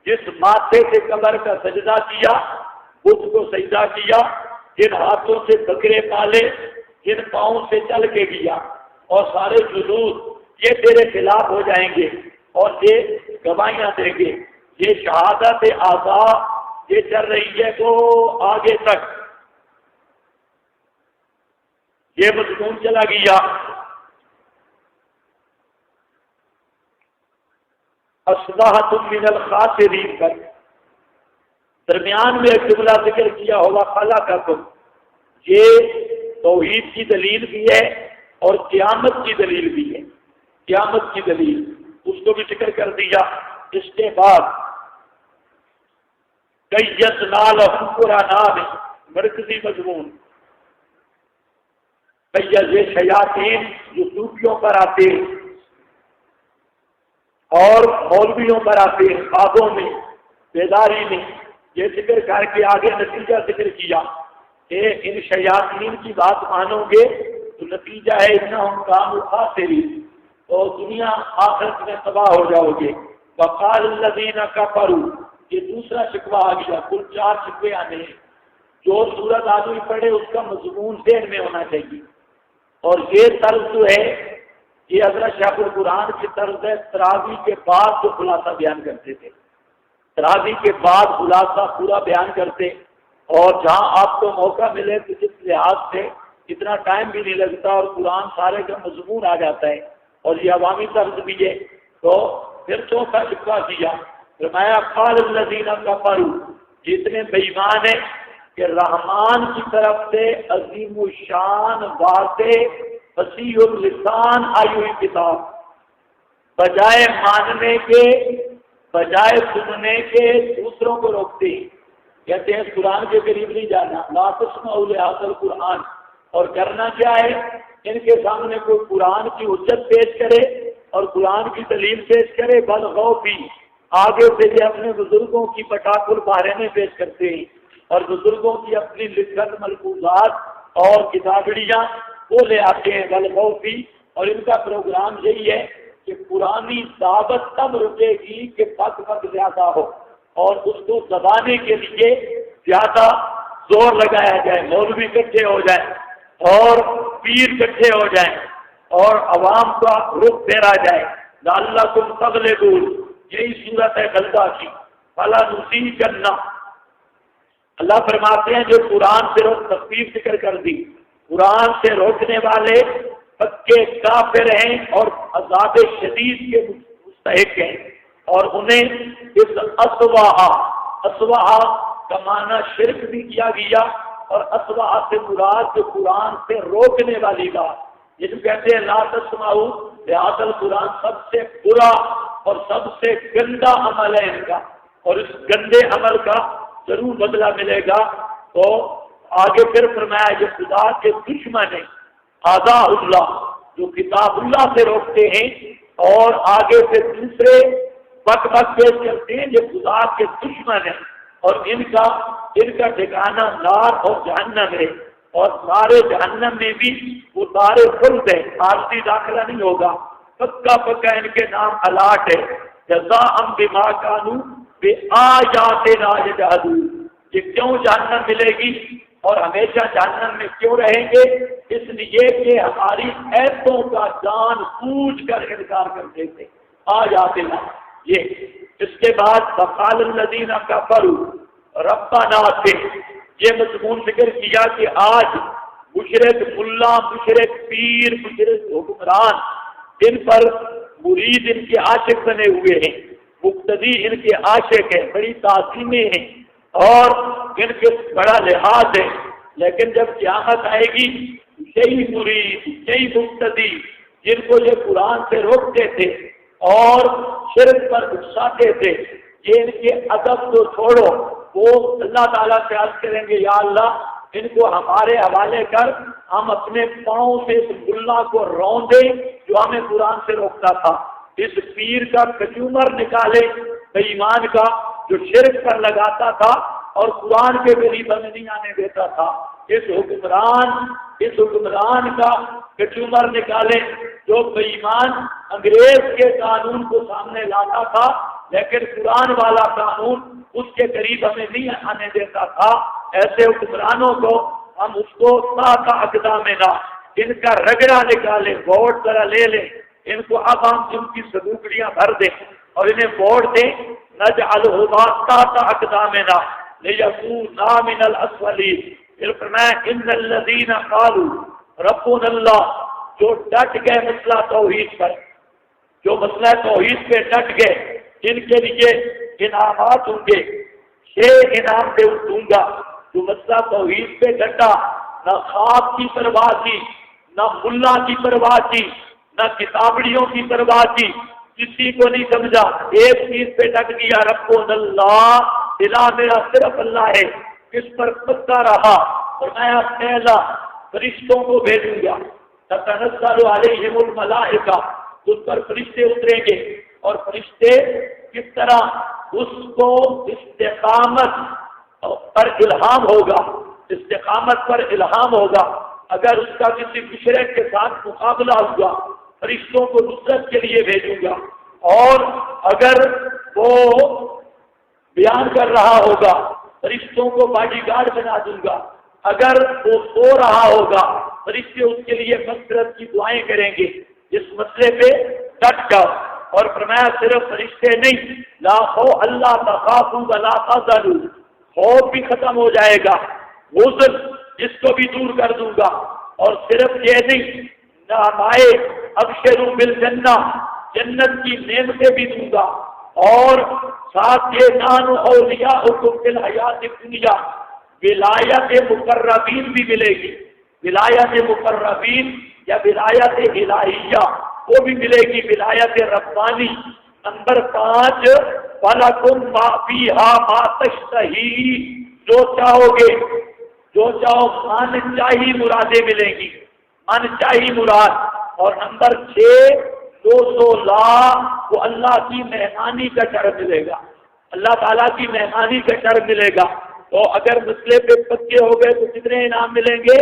جس ماتھے سے قبر کا سجدہ کیا، بت کو سجدہ کیا، جن ہاتھوں سے بکرے پالے، جن پاؤں سے چل کے گیا، اور سارے جلود یہ تیرے خلاف ہو جائیں گے اور یہ گواہیاں دیں گے. یہ شہادت اعضاء یہ چل رہی ہے وہ آگے تک یہ مضمون چلا گیا. اصبحت من الخاسرین پر درمیان میں ایک جملہ ذکر کیا ہوا خلقکم، یہ توحید کی دلیل بھی ہے اور قیامت کی دلیل بھی ہے. قیامت کی دلیل اس کو بھی ذکر کر دیا. اس کے بعد قیضنا لہم قرآن مرکزی مضمون قیض شیاطین جو صوفیوں پر آتے ہیں اور مولویوں پر آتے ہیں، خوابوں میں بیداری میں، یہ ذکر کر کے آگے نتیجہ ذکر کیا کہ ان شیاطین کی بات مانو گے تو نتیجہ ہے انہم کانوا خاسرین، تو دنیا آخرت میں تباہ ہو جاؤ گے. وقال الذین کفروا، یہ دوسرا شکوہ آ گیا. کل 4 شکوے آنے ہیں. جو سورت آدمی پڑھے اس کا مضمون ذہن میں ہونا چاہیے. اور یہ طرز جو ہے یہ حضرت شیخ القرآن کی طرز ہے. تراویح کے بعد جو خلاصہ بیان کرتے تھے، تراویح کے بعد خلاصہ پورا بیان کرتے، اور جہاں آپ کو موقع ملے تو جس لحاظ سے اتنا ٹائم بھی نہیں لگتا اور قرآن سارے کا مضمون آ جاتا ہے، اور یہ عوامی طرز بھی ہے. تو پھر چوتھا شکوہ کیا، فرمایا قال الذین کفروا، جتنے بے ایمان ہیں کہ رحمان کی طرف سے عظیم الشان واضح فصیح اللسان آئی ہوئی کتاب، بجائے ماننے کے، بجائے سننے کے دوسروں کو روکتے ہیں. کہتے ہیں قرآن کے قریب نہیں جانا، لا تسمعوا لہذا القرآن. اور کرنا کیا ہے؟ ان کے سامنے کوئی قرآن کی حجت پیش کرے اور قرآن کی دلیل پیش کرے، بلغوا بھی آگے سے یہ اپنے بزرگوں کی پٹاخل بارے پیش کرتے ہیں اور بزرگوں کی اپنی لکھت ملفوظات اور کتابڑیاں وہ لے آتے ہیں. بلغوا بھی، اور ان کا پروگرام یہی ہے کہ پرانی دعوت تب رکے گی کہ پک زیادہ ہو اور اس کو دبانے کے لیے زیادہ زور لگایا جائے، مولوی اکٹھے ہو جائیں اور پیر اکٹھے ہو جائیں اور عوام کا رخ پھیرا جائے. لعلکم تغلبون، یہی صورت ہے غلبہ کی. فلا نصیبن، اللہ فرماتے ہیں جو قرآن سے روک، تخفیف ذکر کر دی، قرآن سے روکنے والے پکے کافر ہیں اور عذاب شدید کے مستحق ہیں، اور انہیں اس اسوا کا معنی شرک بھی کیا گیا اور اسوا سے مراد جو قرآن سے روکنے والی بات، یہ جو کہتے ہیں لا تسمعوا لہذا القرآن سب سے برا اور سب سے گندا عمل ہے ان کا، اور اس گندے عمل کا ضرور بدلہ ملے گا۔ تو آگے پھر فرمایا جو خدا کے دشمن ہیں اعداء اللہ، جو کتاب اللہ سے روکتے ہیں، اور آگے پھر دوسرے بک پیش کرتے ہیں جو خدا کے دشمن ہیں، اور ان کا ٹھکانہ نار اور جہنم ہے، اور سارے جہنم میں بھی وہ سارے خلد ہے، عارضی داخلہ نہیں ہوگا، پکا پکا ان کے نام الاٹ ہے۔ جزاء بما کانوا بآیاتنا یجحدون، یہ کیوں جہنم ملے گی اور ہمیشہ جہنم میں کیوں رہیں گے؟ اس لیے کہ ہماری ایتوں کا جان بوجھ کر انکار کرتے تھے آیاتنا۔ یہ اس کے بعد وقال الذین کفروا ربنا سے یہ مضمون ذکر کیا کہ آج مشرک ملا، مشرک پیر، مشرک حکمران ان پر مرید ان کے عاشق بنے ہوئے ہیں، مقتدی ان کے عاشق ہیں، بڑی تعظیمیں ہیں اور ان کے بڑا لحاظ ہے، لیکن جب قیامت آئے گی یہی مرید، یہی مقتدی جن کو یہ قرآن سے روکتے تھے اور شرک پر اکساتے تھے، یہ ان کے ادب کو چھوڑو، وہ اللہ تعالیٰ سے عرض کریں گے یا اللہ ان کو ہمارے حوالے کر، ہم اپنے پاؤں سے اس ملا کو روندیں جو ہمیں قرآن سے روکتا تھا، اس پیر کا کچومر نکالے بے ایمان کا جو شرک پر لگاتا تھا اور قرآن کے قریب ہمیں نہیں آنے دیتا تھا، اس حکمران کا کچومر نکالے جو بے ایمان انگریز کے قانون کو سامنے لاتا تھا لیکن قرآن والا قانون اس کے قریب ہمیں نہیں آنے دیتا تھا۔ ایسے حکمرانوں کو ہم اس کو تحت اقدامنا ان کا رگڑا نکالیں، ووٹ ذرا لے لیں، ان کو اب ہم ان کی صدوقڑیاں بھر دیں اور انہیں ووٹ دیں، نجعلہما تحت اقدامنا لیکونا من الاسفلین۔ پھر فرمایا ان الذین قالوا ربنا اللہ، جو ڈٹ گئے مسئلہ توحید پر، جو مسئلہ توحید پہ ڈٹ گئے، ان کے لیے انعامات ہوں گے، 6 انعام دوں گا۔ جو مسئلہ توحید پہ ڈٹا، نہ خواب کی پرواہ کی، نہ ملا کی پرواہ کی، نہ کتابڑیوں کی پرواہ کی، کسی کو نہیں سمجھا، ایک چیز پہ ڈٹ گیا، ربنا اللہ، الہ میرا صرف اللہ ہے، کس پر پکا رہا، اور میں پہلا فرشتوں کو بھیجوں گا، تتنزل علیہم الملائکہ، اس پر فرشتے اتریں گے، اور فرشتے کس طرح اس کو استقامت پر الہام ہوگا، استقامت پر الہام ہوگا، اگر اس کا کسی مشرک کے ساتھ مقابلہ ہوا فرشتوں کو نصرت کے لیے بھیجوں گا، اور اگر وہ بیان کر رہا ہوگا فرشتوں کو باڈی گارڈ بنا دوں گا، اگر وہ سو رہا ہوگا فرشتے اس کے لیے مغفرت کی دعائیں کریں گے۔ اس مسئلے پہ ڈٹ جاؤ، اور فرمایا صرف فرشتے نہیں، لا خو اللہ تخافوا ولا تحزنوا، خوف بھی ختم ہو جائے گا، حزن اس کو بھی دور کر دوں گا، اور صرف یہ نہیں، نامائے ابشروا بالجنہ، جنت کی نعمتیں بھی دوں گا، اور ساتھ یہ نحن اولیاؤکم فی الحیات الدنیا، ولایت مقربین بھی ملے گی، ولایت مقربین یا ولایت الہیہ وہ بھی ملے گی، ولایت ربانی۔ نمبر 5 وَلَكُمْ مَا فِيهَا مَا تَشْتَهِي، جو چاہو گے، جو چاہو، من چاہی مرادیں ملیں گی، من چاہی مراد۔ اور نمبر 6 200 لاکھ وہ اللہ کی مہمانی کا شرف ملے گا، اللہ تعالیٰ کی مہمانی کا شرف ملے گا۔ تو اگر مسئلے پہ پکے ہو گئے تو کتنے انعام ملیں گے؟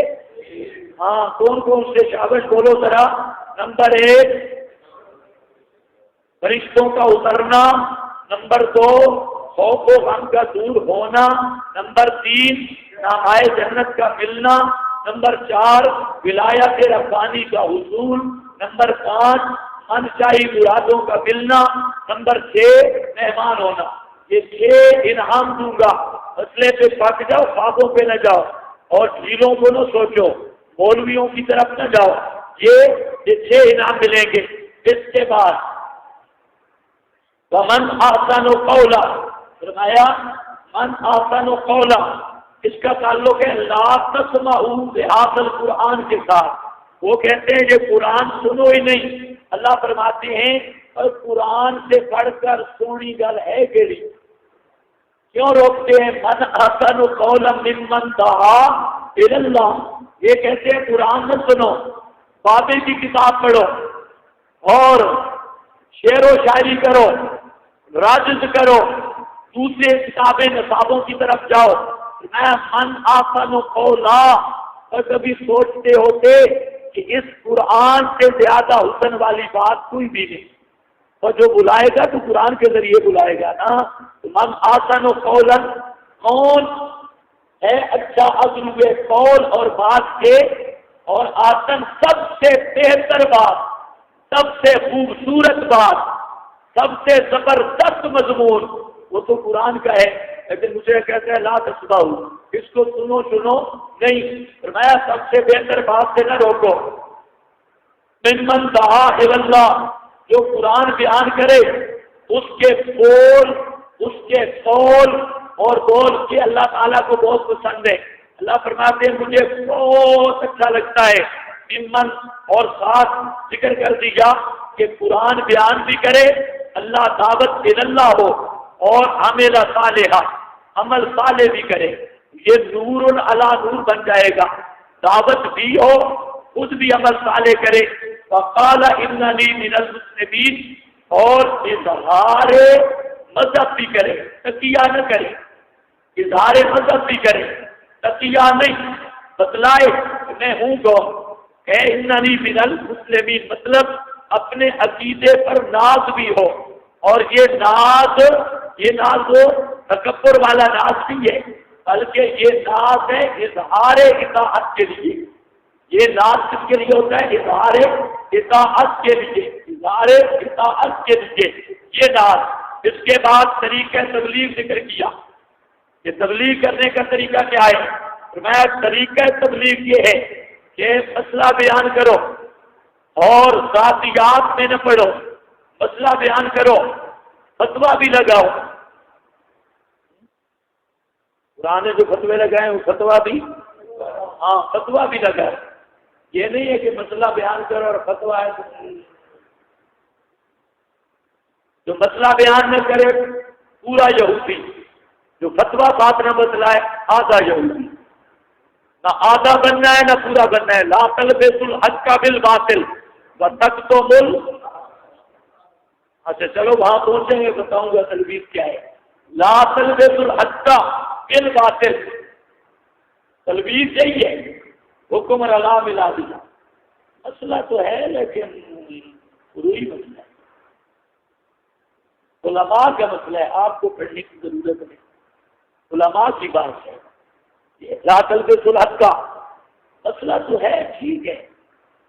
ہاں، کون کون سے؟ شابش بولو ذرا۔ نمبر 1 فرشتوں کا اترنا، نمبر 2 خوف و غم کا دور ہونا، نمبر 3 نامائے جنت کا ملنا، نمبر 4 ولایت ربانی کا حصول، نمبر 5 منشائی مرادوں کا ملنا، نمبر 6 مہمان ہونا۔ یہ 6 انعام دوں گا، مسئلے پہ پک جاؤ، خوابوں پہ نہ جاؤ اور جھیلوں کو نہ سوچو، مولویوں کی طرف نہ جاؤ، یہ 6 انعام ملیں گے۔ اس کے بعد وَمَنْ أَحْسَنُ قَوْلًا، فرمایا من أَحْسَنُ قَوْلًا، اس کا تعلق ہے لا تسمعوا بهذا القرآن کے ساتھ۔ وہ کہتے ہیں یہ قرآن سنو ہی نہیں۔ اللہ فرماتے ہیں اور قرآن سے پڑھ کر سونی گل ہے کیڑی؟ کیوں روکتے ہیں؟ من احسن قولا ممن دعا الی اللہ، یہ کہتے ہیں قرآن نہ سنو، بابے کی کتاب پڑھو اور شعر و شاعری کرو، راجز کرو، دوسرے کتابیں نصابوں کی طرف جاؤ۔ میں من احسن قولا، اور کبھی سوچتے ہوتے کہ اس قرآن سے زیادہ حسن والی بات کوئی بھی نہیں، اور جو بلائے گا تو قرآن کے ذریعے بلائے گا نا۔ من احسن قولا، کون ہے اچھا اضرب قول اور بات کے، اور آسن سب سے بہتر بات، سب سے خوبصورت بات، سب سے زبردست مضمون، وہ تو قرآن کا ہے۔ لیکن مجھے کہتے ہیں لا تسمعوا، اس کو سنو نہیں، فرمایا سب سے بہتر بات سے نہ روکو۔ ممن دعا الی اللہ، جو قرآن بیان کرے اس کے قول اور بول کے اللہ تعالیٰ کو بہت پسند ہے۔ اللہ فرماتے ہیں مجھے بہت اچھا لگتا ہے۔ ممن، اور ساتھ ذکر کر دیا کہ قرآن بیان بھی کرے، اللہ دعوت الی اللہ ہو، اور عمل صالحہ، عمل صالح بھی کرے، یہ نور علی نور بن جائے گا۔ دعوت بھی ہو، خود بھی عمل صالح کرے۔ وقال اننی من المسلمین، اور اظہار مذہب بھی کرے، تقیہ نہ کرے، اظہار مذہب بھی کرے، تقیہ نہیں، بتلائے کہ میں ہوں کون، کہ اننی من المسلمین، مطلب اپنے عقیدے پر ناز بھی ہو، اور یہ ناز وہ تکبر والا ناز نہیں ہے، بلکہ یہ ناز ہے اظہار اطاعت کے لیے۔ یہ ناز کس کے لیے ہوتا ہے؟ اظہار اطاعت کے لیے، اظہار اطاعت کے لیے یہ ناز۔ اس کے بعد طریقہ تبلیغ ذکر کیا کہ تبلیغ کرنے کا طریقہ کیا ہے۔ فرمایا طریقہ تبلیغ یہ ہے کہ مسئلہ بیان کرو اور ذاتیات میں نہ پڑھو، مسئلہ بیان کرو، فتویٰ بھی لگاؤ۔ قرآن نے جو فتوے لگائے ہیں وہ فتویٰ بھی، ہاں فتویٰ بھی لگائے۔ یہ نہیں ہے کہ مسئلہ بیان کرو اور فتویٰ ہے، جو مسئلہ بیان نہ کرے پورا یہودی، جو فتویٰ بات نہ بتلائے آدھا یہودی۔ نہ آدھا بننا ہے نہ پورا بننا ہے۔ لا تلبسوا الحق بالباطل وتکتموا، اچھا چلو وہاں پہنچیں گے بتاؤں گا تلبیس کیا ہے۔ لا تلبسوا الحق بالباطل، تلبیس یہی ہے، حکم رلا ملا دیا۔ مسئلہ تو ہے لیکن روئی مسئلہ ہے، علماء کا مسئلہ ہے، آپ کو پڑھنے کی ضرورت نہیں، علماء کی بات ہے۔ لا تلبسوا الحق کا مسئلہ تو ہے، ٹھیک ہے،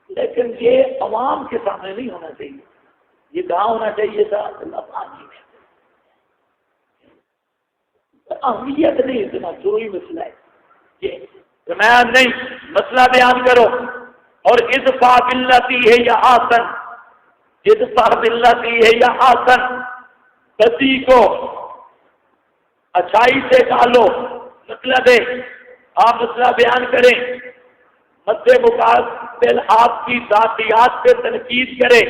لیکن یہ عوام کے سامنے نہیں ہونا چاہیے، یہ کہاں ہونا چاہیے تھا؟ اللہ پاکی میں۔ اہمیت نہیں، اتنا ضروری مسئلہ ہے یہ فرمایا نہیں، مسئلہ بیان کرو اور ادفع باللتی ہے یا آسن، ادفع باللتی ہے یا آسن، بدی کو اچھائی سے ڈالو۔ مطلب ہے آپ مسئلہ بیان کریں، مد مقابل آپ کی ذاتیات پہ تنقید کریں،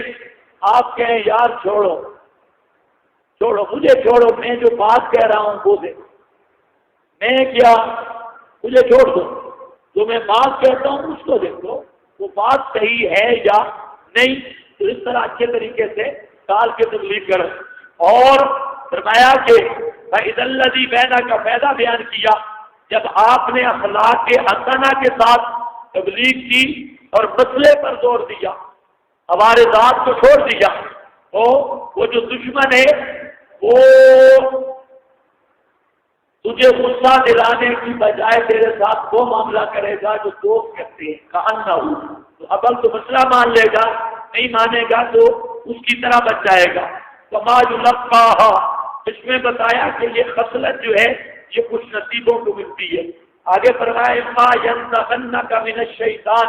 آپ کہیں یار چھوڑو مجھے چھوڑو، میں جو بات کہہ رہا ہوں وہ دے، میں کیا مجھے چھوڑ دو، جو میں بات کہتا ہوں اس کو دیکھو وہ بات صحیح ہے یا نہیں، تو اس طرح اچھے طریقے سے ڈال کے تبلیغ کرو۔ اور فرمایا کہ فَإِذَا الَّذِي بَيْنَكَ کا فائدہ بیان کیا، جب آپ نے اخلاق حسنہ کے ساتھ تبلیغ کی اور مسئلے پر زور دیا، ہمارے ذات کو چھوڑ دیا، تو وہ جو دشمن ہے وہ تجھے غصہ دلانے کی بجائے تیرے ساتھ وہ معاملہ کرے گا جو دوست کرتے ہیں، کہنا ہو تو اول تو مسئلہ مان لے گا، نہیں مانے گا تو اس کی طرح بچ جائے گا۔ وما یلقاها، اس میں بتایا کہ یہ خصلت جو ہے یہ کچھ نصیبوں کو ملتی ہے۔ آگے فرمایا اما ینزغنک من الشیطان،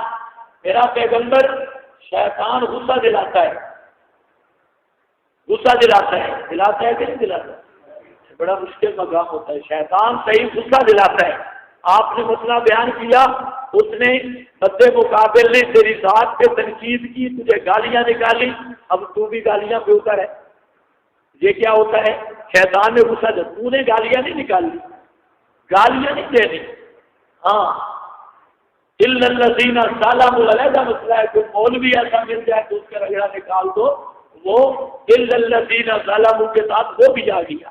میرا پیغمبر شیطان غصہ دلاتا ہے، غصہ دلاتا ہے کہ نہیں دلاتا ہے؟ بڑا مشکل مقام ہوتا ہے، شیطان صحیح غصہ دلاتا ہے، آپ نے مسئلہ بیان کیا، اس نے مد مقابل نے تیری ذات پہ تنقید کی، تجھے گالیاں نکالی، اب تو بھی گالیاں پہ اتر ہے۔ یہ کیا ہوتا ہے؟ شیطان نے غصہ جب تو نے گالیاں نہیں نکالی، گالیاں نہیں دینی، ہاں الا الذین ظلموا، علیحدہ مسئلہ ہے، کوئی مولوی ایسا مل جائے تو اس کا رگڑا نکال دو، وہ الا الذین ظلموا کے ساتھ وہ بھی آ گیا۔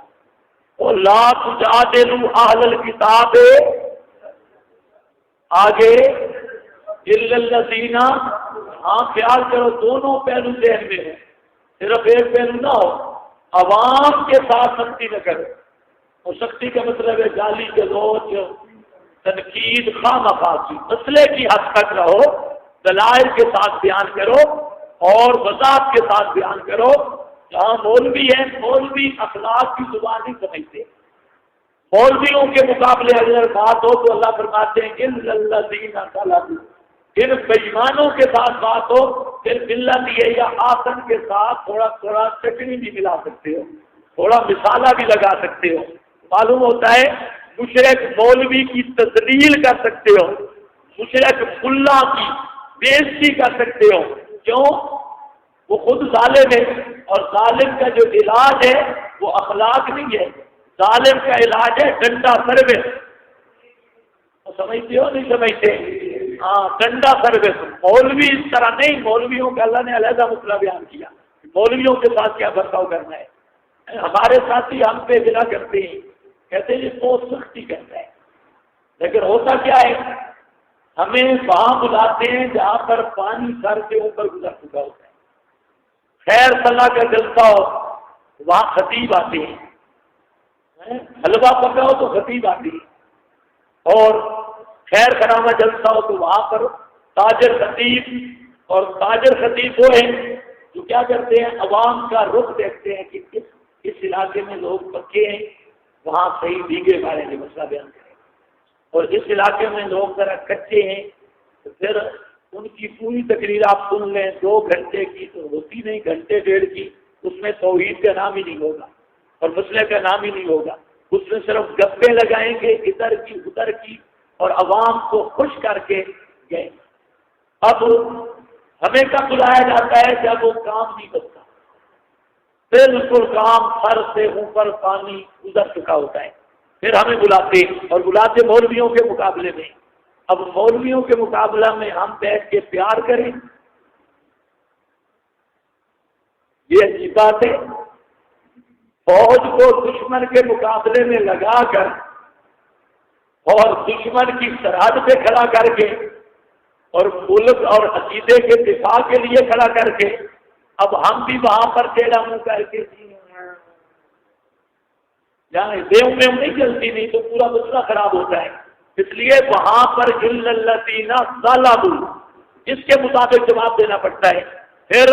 اور لا تجادلوا اہل الکتاب، آگے الا الذین، ہاں خیال کرو دونوں پہلو ذہن میں ہے، صرف ایک پہلو نہ ہو۔ عوام کے ساتھ سختی نہ کرو، اور سختی کا مطلب ہے گالی گلوچ، تنقید، خواہ مسئلے کی حد تک رہو، دلائل کے ساتھ بیان کرو اور وضاحت کے ساتھ بیان کرو۔ جہاں مولوی ہے، مولوی اخلاق کی زبان نہیں سمجھتے، مولویوں کے مقابلے اگر بات ہو تو اللہ فرماتے ہیں الا الذین ظلموا، پھر بےایمانوں کے ساتھ بات ہو پھر ملت یہ یا آسن کے ساتھ تھوڑا تھوڑا چٹنی بھی ملا سکتے ہو، تھوڑا مسالہ بھی لگا سکتے ہو۔ معلوم ہوتا ہے مشرک مولوی کی تذلیل کر سکتے ہو، مشرک ملا کی بےعزتی کر سکتے ہو، کیوں؟ وہ خود ظالم ہے، اور ظالم کا جو علاج ہے وہ اخلاق نہیں ہے، ظالم کا علاج ہے ڈنڈا سروس۔ سمجھتے ہو نہیں سمجھتے؟ ہاں ڈنڈا سروس۔ مولوی اس طرح نہیں، مولویوں کا اللہ نے علیحدہ مسئلہ بیان کیا، مولویوں کے ساتھ کیا برتاؤ کرنا ہے۔ ہمارے ساتھی ہم پہ گلا کرتے ہیں، کہتے ہیں بہت سختی کرتا ہے، لیکن ہوتا کیا ہے، ہمیں وہاں بلاتے ہیں جہاں پر پانی سر کے اوپر گزر چکا ہوتا ہے، خیر صلاح کا جلسہ ہو وہاں خطیب آتے ہیں، حلوہ پکا ہو تو خطیب آتی ہے، اور خیر خرامہ جلسہ ہو تو وہاں پر تاجر خطیب، اور تاجر خطیب وہ ہیں جو کیا کرتے ہیں، عوام کا رخ دیکھتے ہیں کہ اس علاقے میں لوگ پکے ہیں، وہاں صحیح بھیگے بارے میں مسئلہ بیان کریں، اور اس علاقے میں لوگ ذرا کچے ہیں تو پھر ان کی پوری تقریر آپ سن لیں، 2 گھنٹے کی تو ہوتی نہیں، گھنٹے ڈیڑھ کی، اس میں توحید کا نام ہی نہیں ہوگا اور مسئلے کا نام ہی نہیں ہوگا، اس میں صرف گپیں لگائیں گے ادھر کی ادھر کی، اور عوام کو خوش کر کے گئے۔ اب ہمیں کب بلایا جاتا ہے جب وہ کام نہیں بنتا، بالکل کام سر سے اوپر پانی گزر چکا ہوتا ہے، پھر ہمیں بلاتے، اور بلاتے مولویوں کے مقابلے میں۔ اب مولویوں کے مقابلہ میں ہم بیٹھ کے پیار کریں، یہ عجیب بات ہے۔ فوج کو دشمن کے مقابلے میں لگا کر اور دشمن کی سرحد پہ کھڑا کر کے اور ملک اور عقیدے کے دفاع کے لیے کھڑا کر کے، اب ہم بھی وہاں پر ٹیڑھا منہ کر کے جہاں دیو میں نہیں چلتی، نہیں تو پورا مسئلہ خراب ہوتا ہے۔ اس لیے وہاں پر الا الذین ظلموا اس کے مطابق جواب دینا پڑتا ہے۔ پھر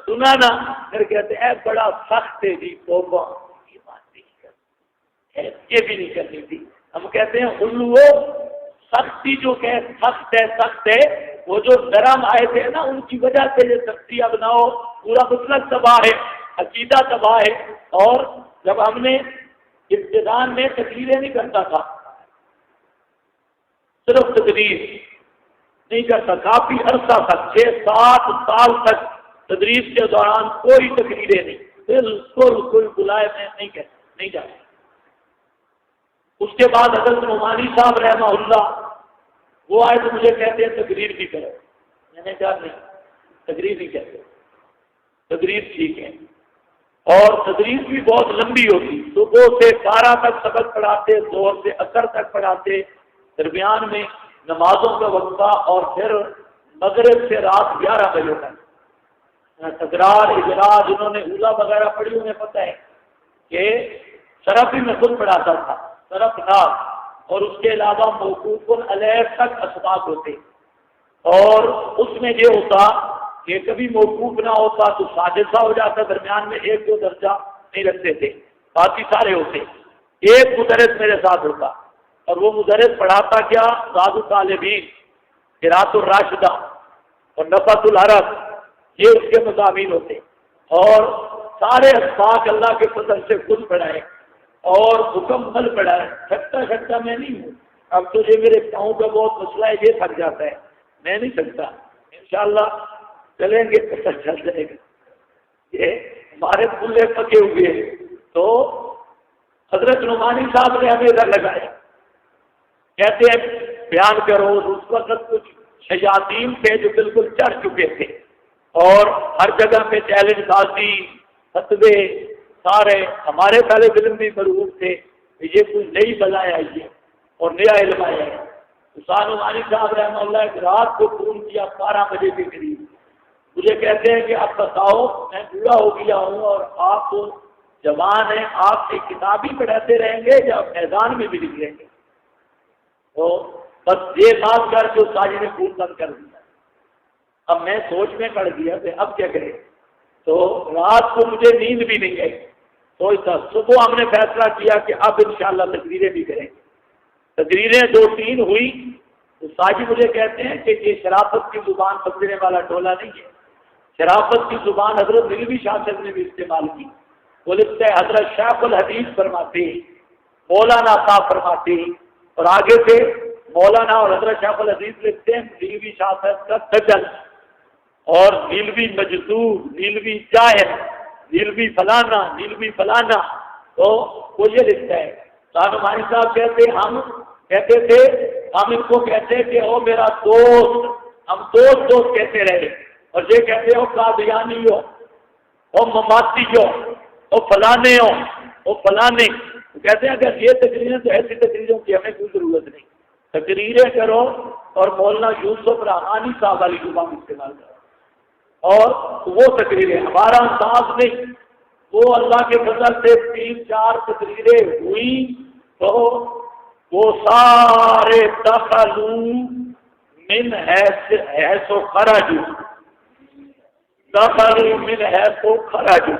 سنا نا، پھر کہتے ہیں بڑا سخت ہے جی، توبہ یہ بات نہیں کرنی، یہ بھی نہیں کرنی تھی۔ ہم کہتے ہیں الو سختی جو کہ سخت ہے، وہ جو نرم آئے تھے نا ان کی وجہ سے یہ سختی اب نہ ہو، پورا مسلک تباہ ہے، عقیدہ تباہ ہے۔ اور جب ہم نے ابتدان میں تقریریں نہیں کرتا تھا، صرف تقریر نہیں کرتا، کافی عرصہ تک 6-7 سال تک تدریس کے دوران کوئی تقریریں نہیں، بالکل کوئی بلائے میں نہیں جاتا۔ اس کے بعد حضرت نعمانی صاحب رحمہ اللہ وہ آئے تو مجھے کہتے ہیں تقریر بھی کرو، میں نے کہا نہیں تقریر نہیں کہتے، تقریر ٹھیک ہے، اور تدریس بھی بہت لمبی ہوتی، صبح سے 12 تک سبق پڑھاتے، ظہر سے عصر تک پڑھاتے، درمیان میں نمازوں کا وقفہ، اور پھر مغرب سے رات 11 بجے تک تکرار اجرا۔ جنہوں نے اولا وغیرہ پڑھی انہیں پتہ ہے کہ شرف ہی میں خود پڑھاتا تھا، شرف ناز، اور اس کے علاوہ موقوف علیہ تک اسباق ہوتے، اور اس میں یہ ہوتا کہ کبھی موقوف نہ ہوتا تو سادسہ ہو جاتا، درمیان میں 1-2 درجہ نہیں رکھتے تھے، باقی سارے ہوتے۔ ایک مدرس میرے ساتھ ہوتا، اور وہ مدرس پڑھاتا کیا، زاد الطالبین، قراءۃ الراشدہ اور نفحۃ العرب، یہ اس کے مضامین ہوتے، اور سارے اسباق اللہ کے فضل سے خود پڑھائے اور مکمل پڑھائے، چھٹا میں نہیں ہوں، اب تجھے میرے پاؤں کا بہت مسئلہ ہے، یہ تھک جاتا ہے، میں نہیں سکتا، انشاءاللہ چلیں گے پتہ چل جائے گا۔ یہ ہمارے پلے پکے ہوئے تو حضرت نعمانی صاحب نے ہمیں ادھر لگایا، کہتے ہیں بیان کرو۔ اس وقت کچھ شیاطین تھے جو بالکل چڑھ چکے تھے اور ہر جگہ پہ چیلنج بازی، فتوے، سارے ہمارے طالب علم بھی مرغوب تھے کہ یہ کوئی نئی بلائے آئی ہے اور نیا علم آیا ہے۔ حسین نعمانی صاحب رحمہ اللہ ایک رات کو فون کیا 12 بجے کے قریب، مجھے کہتے ہیں کہ آپ بتاؤ میں بوڑھا ہو گیا ہوں اور آپ جوان ہیں، آپ سے کتاب ہی پڑھاتے رہیں گے یا میدان میں بھی نکلیں گے؟ تو بس یہ بات کر کے استاد نے فون بند کر دیا۔ اب میں سوچ میں پڑ گیا کہ اب کیا کریں، تو رات کو مجھے نیند بھی نہیں آئی۔ سوچتا صبح ہم نے فیصلہ کیا کہ اب انشاءاللہ تقریریں بھی کریں گے۔ تقریریں 2-3 ہوئی تو ساجی مجھے کہتے ہیں کہ یہ شرافت کی زبان پکڑنے والا ٹولہ نہیں ہے، شرافت کی زبان حضرت دلوی شاہ صاحب نے بھی استعمال کی۔ وہ لکھتا ہے حضرت شیخ الحدیث فرماتے ہیں، مولانا صاحب فرماتے ہیں، اور آگے سے مولانا اور حضرت شیخ الحدیث لکھتے ہیں دلوی شاہ صاحب کا دجل اور نیلوی مجذور، نیلوی جاہل، نیلوی فلانا، نیلوی فلانا۔ تو وہ یہ لکھتا ہے۔ نعمانی صاحب کہتے ہم کہتے تھے، ہم ان کو کہتے کہ او میرا دوست، ہم دوست کہتے رہے، اور یہ کہتے ہو قادیانی ہو، او مماتی ہو، او فلانے ہو، او فلانے۔ کہتے ہیں اگر یہ تقریریں تو ایسی تقریروں کی ہمیں کوئی ضرورت نہیں، تقریریں کرو اور مولانا یوسف رحمانی صاحب والی زبان استعمال کرو، اور وہ تقریریں ہمارا انداز نہیں۔ وہ اللہ کے فضل سے 3-4 تقریریں ہوئی تو وہ سارے دخلوا من حیث خرجوا، دخلوا من حیث خرجوا،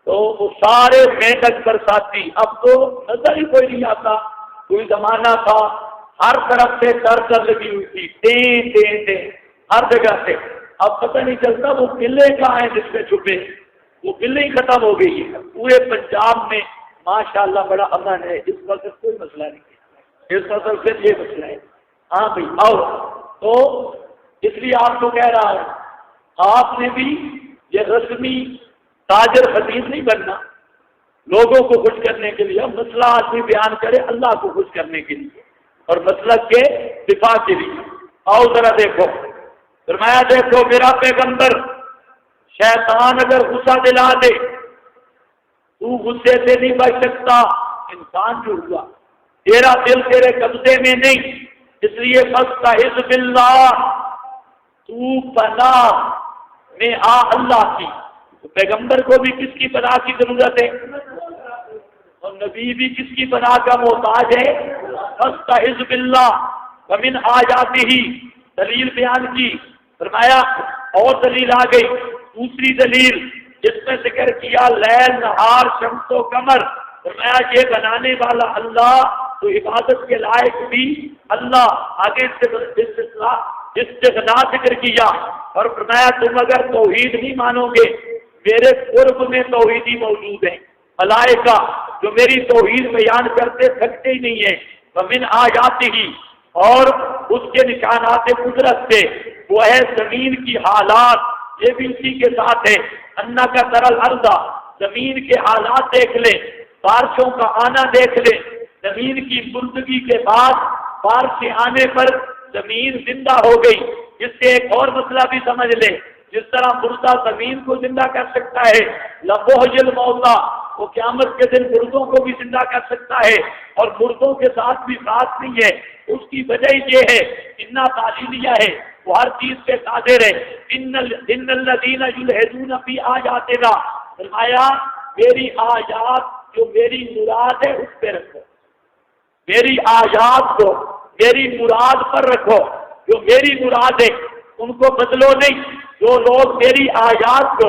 تو وہ سارے مینڈک برساتی۔ اب تو نظر ہی کوئی نہیں آتا، کوئی زمانہ تھا ہر طرف سے در لگی ہوئی تھی، ٹین ہر جگہ سے۔ اب پتہ نہیں چلتا وہ قلعے کہاں ہیں جس میں چھپے، وہ قلعے ہی ختم ہو گئی ہے۔ پورے پنجاب میں ماشاءاللہ بڑا امن ہے، اس وقت کوئی مسئلہ نہیں ہے، اس وقت صرف یہ مسئلہ ہے۔ ہاں بھائی آؤ، تو اس لیے آپ کو کہہ رہا ہوں آپ نے بھی یہ رسمی تاجر خطیب نہیں بننا لوگوں کو خوش کرنے کے لیے، مسئلہ آدمی بیان کرے اللہ کو خوش کرنے کے لیے اور مسلک کے دفاع کے لیے۔ آؤ ذرا دیکھو، فرمایا دیکھو میرا پیغمبر، شیطان اگر غصہ دلا دے تو غصے سے نہیں بچ سکتا، انسان جو ہوا تیرا دل تیرے قبضے میں نہیں، اس لیے فاستعذ باللہ، تو پناہ میں آ اللہ کی۔ تو پیغمبر کو بھی کس کی پناہ کی ضرورت ہے، اور نبی بھی کس کی پناہ کا محتاج ہے؟ فاستعذ باللہ ومن آیاتہ، دلیل بیان کی، فرمایا اور دلیل آ گئی، دوسری دلیل جس میں ذکر کیا لیل نہار شمس و قمر، فرمایا یہ بنانے والا اللہ تو عبادت کے لائق بھی اللہ۔ آگے استغنا ذکر کیا اور فرمایا تم اگر توحید نہیں مانو گے، میرے قرب میں توحیدی موجود ہے، ملائکہ جو میری توحید بیان کرتے تھکتے ہی نہیں ہیں، ومن آیاتہ، اور اس کے نشانات قدرت سے وہ ہے زمین کی حالات، یہ بھی اسی کے ساتھ ہے، انا کا ترل ارضا، زمین کے حالات دیکھ لیں، بارشوں کا آنا دیکھ لیں، زمین کی مردگی کے بعد بارش آنے پر زمین زندہ ہو گئی۔ اس سے ایک اور مسئلہ بھی سمجھ لیں، جس طرح مردہ زمین کو زندہ کر سکتا ہے، لمحج الموتا، وہ قیامت کے دن مردوں کو بھی زندہ کر سکتا ہے، اور مردوں کے ساتھ بھی ساتھ نہیں ہے۔ اس کی وجہ یہ ہے انا تعلیمیہ ہے، وہ ہر چیز پہ قادر ہے۔ ان الذین یلحدون فی آیاتنا، فرمایا میری آیات جو میری مراد ہے اس پہ رکھو، میری آیات کو میری مراد پر رکھو، جو میری مراد ہے ان کو بدلو نہیں۔ جو لوگ میری آیات کو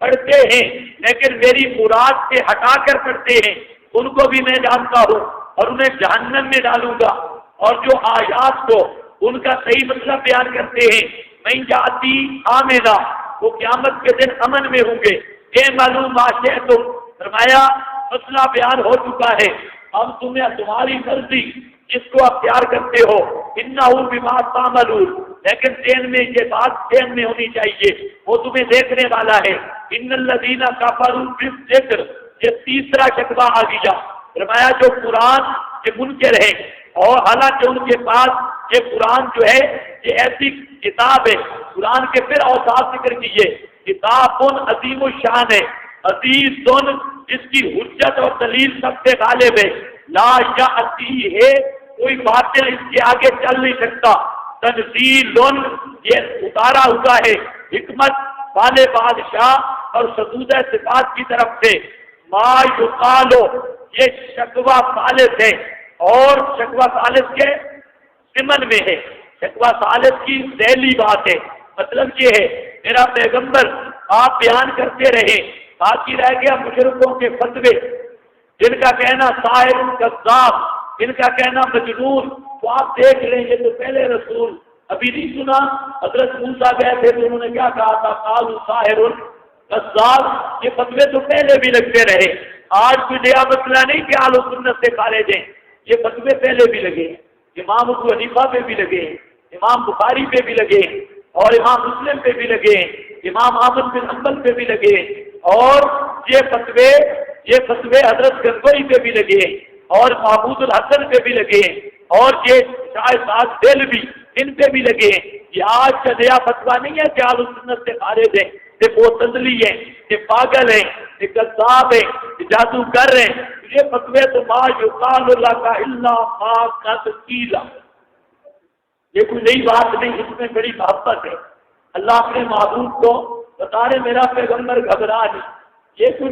پڑھتے ہیں لیکن میری مراد سے ہٹا کر پڑھتے ہیں ان کو بھی میں جانتا ہوں اور انہیں جہنم میں ڈالوں گا، اور جو آیات کو ان کا صحیح مطلب بیان کرتے ہیں میں جاتی آمینا، وہ قیامت کے دن امن میں ہوں گے۔ اے معلوم آشے تم، فرمایا مسئلہ بیان ہو چکا ہے، اب تمہیں تمہاری مرضی جس کو آپ پیار کرتے ہو، انہو بما تعملون، لیکن ذہن میں یہ بات ذہن میں ہونی چاہیے، وہ تمہیں دیکھنے والا ہے۔ ان الذین کفروا بالذکر، یہ تیسرا شکوہ آ گیا، فرمایا جو قرآن کے منکر ہے، اور حالانکہ ان کے پاس یہ قرآن جو ہے یہ ایسی کتاب ہے، قرآن کے پھر اوصاف ذکر کیجیے، کتاب عظیم الشان ہے، عزیز جس کی حجت اور دلیل سب سے غالب ہے، لا یأتی ہے، کوئی باطل اس کے آگے چل نہیں سکتا، تنزیل یہ اتارا ہوا ہے حکمت والے بادشاہ اور سدودہ صفات کی طرف سے، ما یقالو، یہ شکوہ ثالث ہے، اور شکوہ ثالث کے ضمن میں ہے، شکوہ ثالث کی ذیلی بات ہے، مطلب یہ ہے میرا پیغمبر آپ بیان کرتے رہے، باقی رہ گیا مشرکوں کے فتوے، جن کا کہنا ساحر کذاب، جن کا کہنا مجنون، تو آپ دیکھ لیں یہ تو پہلے رسول ابھی نہیں سنا، حضرت موسیٰ گئے تھے تو انہوں نے کیا کہا تھا، قالوا ساحر کذاب، یہ فتوے تو پہلے بھی لگتے رہے، آج کوئی نیا مسئلہ نہیں کہ اہل سنت سے خارج ہیں، یہ فتوے پہلے بھی لگے، امام ابو حنیفہ پہ بھی لگے، امام بخاری پہ بھی لگے، اور امام مسلم پہ بھی لگے، امام احمد بن حنبل پہ بھی لگے، اور یہ فتوے حضرت گنگوئی پہ بھی لگے، اور محمود الحسن پہ بھی لگے، اور یہ شاہ دہلوی ان پہ بھی لگے۔ یہ آج کا نیا فتویٰ نہیں ہے کہ اہل سنت سے خارج ہیں، یہ معتزلی ہیں، یہ پاگل ہیں، یہ کذاب ہیں، یہ جادوگر ہیں، یہ فتوے تو ما یقال لک الا ما قد قیل، یہ کوئی نئی بات نہیں، اس میں بڑی محبت ہے۔ اللہ اپنے محبوب کو بتا رہے میرا پیغمبر گھبرا نہیں، یہ کوئی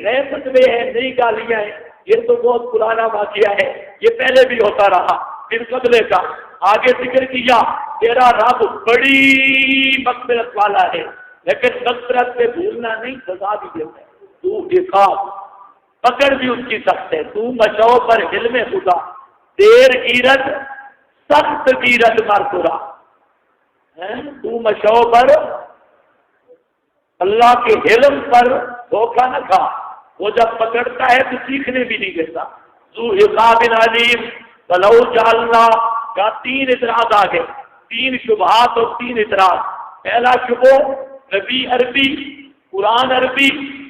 نئے فتوے ہیں، نئی گالیاں ہیں، یہ تو بہت پرانا واقعہ ہے، یہ پہلے بھی ہوتا رہا، پھر قبلے کا آگے ذکر کیا، تیرا رب بڑی مغفرت والا ہے، لیکن مغفرت سے بھولنا نہیں، سزا بھی دیتا ہے، تو عقاب پکڑ بھی اس کی سخت ہے، تو مچو پر حلم خدا، دیر گیرت سخت گیرت مرتورا، تو مچو پر اللہ کے حلم پر دھوکہ نہ کھا، وہ جب پکڑتا ہے تو سیکھنے بھی نہیں دیتا۔ ذو عقاب علیم ولو جعلنا کا 3 اعتراض آ گئے، 3 شبہات اور 3 اعتراض۔ پہلا شبہ نبی عربی، قرآن عربی،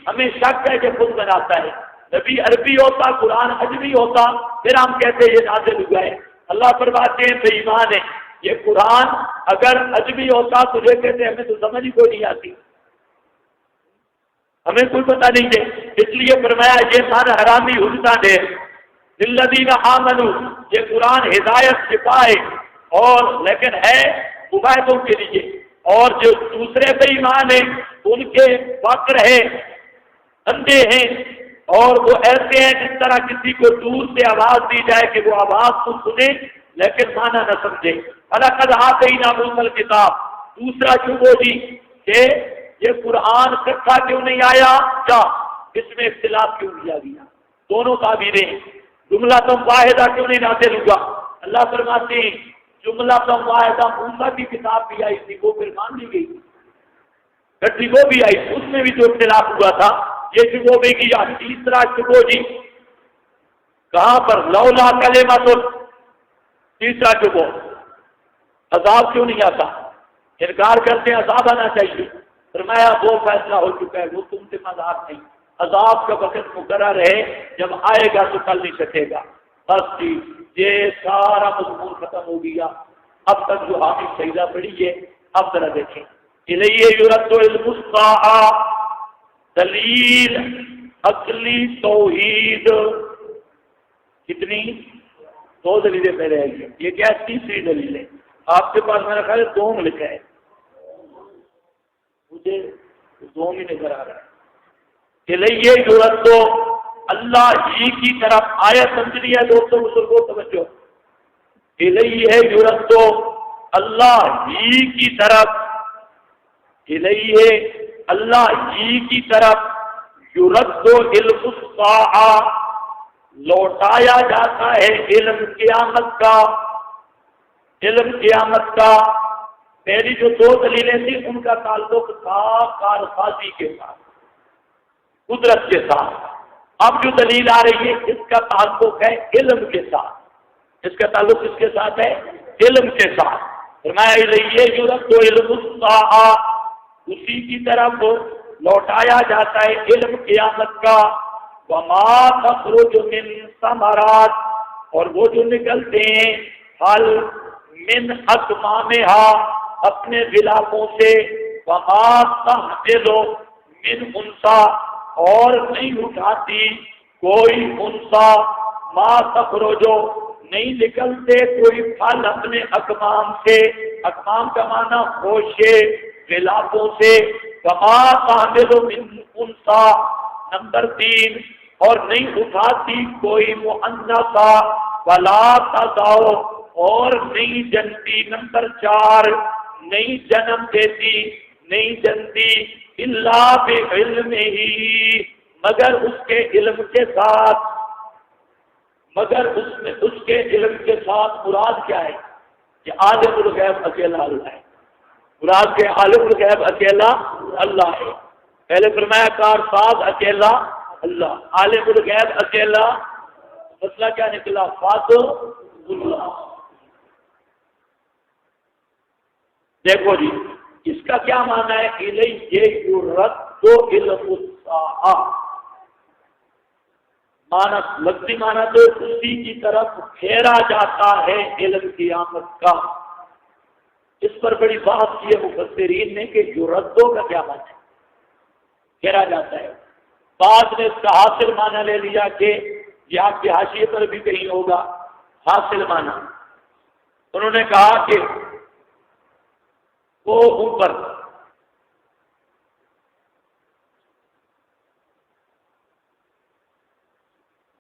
ہمیں شک ہے کہ خود بناتا ہے، نبی عربی ہوتا قرآن عجمی ہوتا پھر ہم کہتے یہ نازل ہوا ہے۔ اللہ فرماتے ہیں بے ایمان ہے، یہ قرآن اگر عجمی ہوتا تو یہ کہتے ہمیں تو سمجھ ہی کوئی نہیں آتی، ہمیں کوئی پتہ نہیں ہے، اس لیے فرمایا یہ مانا حرامی حجتان ہے، للذین آمنوا، یہ قرآن ہدایت شفائے اور لیکن ہے مباحثوں کے لیے، اور جو دوسرے بے ایمان ہیں ان کے فقر ہے، اندھے ہیں، اور وہ ایسے ہیں جس طرح کسی کو دور سے آواز دی جائے کہ وہ آواز کو سنے لیکن معنی نہ سمجھے۔ وَلَقَدْ آتَيْنَا مُوسَى الْكِتَابَ، دوسرا شبہ جی کہ یہ قرآن اکٹھا کیوں نہیں آیا، کیا اس میں اختلاف کیوں کیا گیا، دونوں تعبیریں، جملہ تم واحدہ کیوں نہیں نازل ہوا۔ اللہ فرماتے ہیں جملہ تم واحدہ موسیٰ کی کتاب بھی آئی تھی وہ پھر مان لی گئی، گٹی وہ بھی آئی، اس میں بھی جو اختلاف ہوا تھا یہ شبہ بھی کیا۔ تیسرا شبہ جی کہاں پر، لولا کلمۃ، تیسرا شبہ عذاب کیوں نہیں آتا، انکار کرتے ہیں عذاب آنا چاہیے، فرمایا وہ فیصلہ ہو چکا ہے، وہ تم سے مذاق نہیں، عذاب کا وقت مقرر ہے، جب آئے گا تو کل نہیں سکے گا۔ بس جی یہ سارا مضمون ختم ہو گیا۔ اب تک جو حافظ سجدہ پڑھی ہے اب ذرا دیکھیں، الیہ یرد علم الساعہ، دلیل عقلی توحید، کتنی؟ 2 دلیلیں پہلے آئی، یہ کیا ہے؟ تیسری دلیل ہے۔ آپ کے پاس میرا خیال ہے 2 لکھا ہے، مجھے 2 ہی نظر آ رہا ہے۔ الیہ یرد، اللہ ہی کی طرف، آیت سمجھنی ہے دوستوں بزرگوں توجہ، الیہ یرد، اللہ ہی کی طرف، الیہ اللہ ہی کی طرف، یرد علم الساعہ، لوٹایا جاتا ہے علم قیامت کا، علم قیامت کا۔ پہلی جو 2 دلیلیں تھیں ان کا تعلق تھا کارسازی کے ساتھ، قدرت کے ساتھ، اب جو دلیل آ رہی ہے اس کا تعلق ہے علم کے ساتھ، اس کا تعلق کس کے ساتھ ہے؟ علم کے ساتھ. فرمایا الیہ یرد علم الساعہ، اسی کی طرف لوٹایا جاتا ہے علم قیامت کا. وما تخرج من ثمرات، اور وہ جو نکلتے ہیں پھل من اکمامہا، اپنے غلافوں سے. وما تحمل من انثی، اور نہیں اٹھاتی کوئی انثی. ما تخرج، نہیں نکلتے کوئی پھل اپنے اکمام سے. اکمام کا معنی خوشے، غلافوں سے. وما تحمل من انثی. نمبر 3، اور نہیں اٹھاتی کوئی مؤنثہ. ولا تضع، اور نہیں جنتی. نمبر 4، نہیں جنم دیتی، نہیں جنتی. الا بعلمہ، مگر اس کے علم کے ساتھ. مگر اس کے علم کے ساتھ مراد کیا ہے؟ کہ عالم الغیب اکیلا اللہ ہے. مراد کے عالم الغیب اکیلا اللہ ہے. پہلے فرمایا کارساز اکیلا اللہ، عالم الغیب اکیلا. مسئلہ کیا نکلا؟ فاتح اللہ. دیکھو جی، اس کا کیا معنی ہے؟ الیہ یرد علم الساعہ. معنی لفظی معنی تو اسی کی طرف پھیرا جاتا ہے علم قیامت کا. اس پر بڑی بات کی ہے مفسرین نے کہ یردو کا کیا معنی ہے؟ پھیرا جاتا ہے. بعد نے اس کا حاصل معنی لے لیا کہ یہ آپ کے حاشیے پر بھی کہیں ہوگا حاصل معنی. انہوں نے کہا کہ وہ اوپر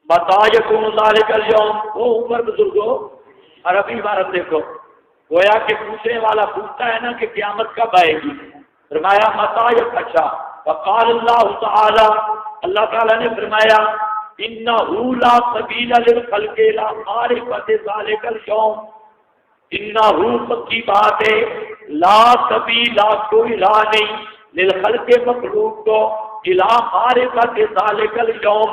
بتا یکون ذالک الیوم، وہ اوپر بزرگوں عربی عبارت دیکھو، گویا کہ پوچھنے والا پوچھتا ہے نا کہ قیامت کب آئے گی. فرمایا متا یک. اچھا، وقال اللہ تعالی، اللہ تعالیٰ نے فرمایا انہ لا سبیل للخلق الا معرفۃ ذالک الیوم. انہ پکی بات ہے، لا سبیل، کوئی راہ نہیں، للخلق مخلوق کو، الا معرفۃ ذالک الیوم،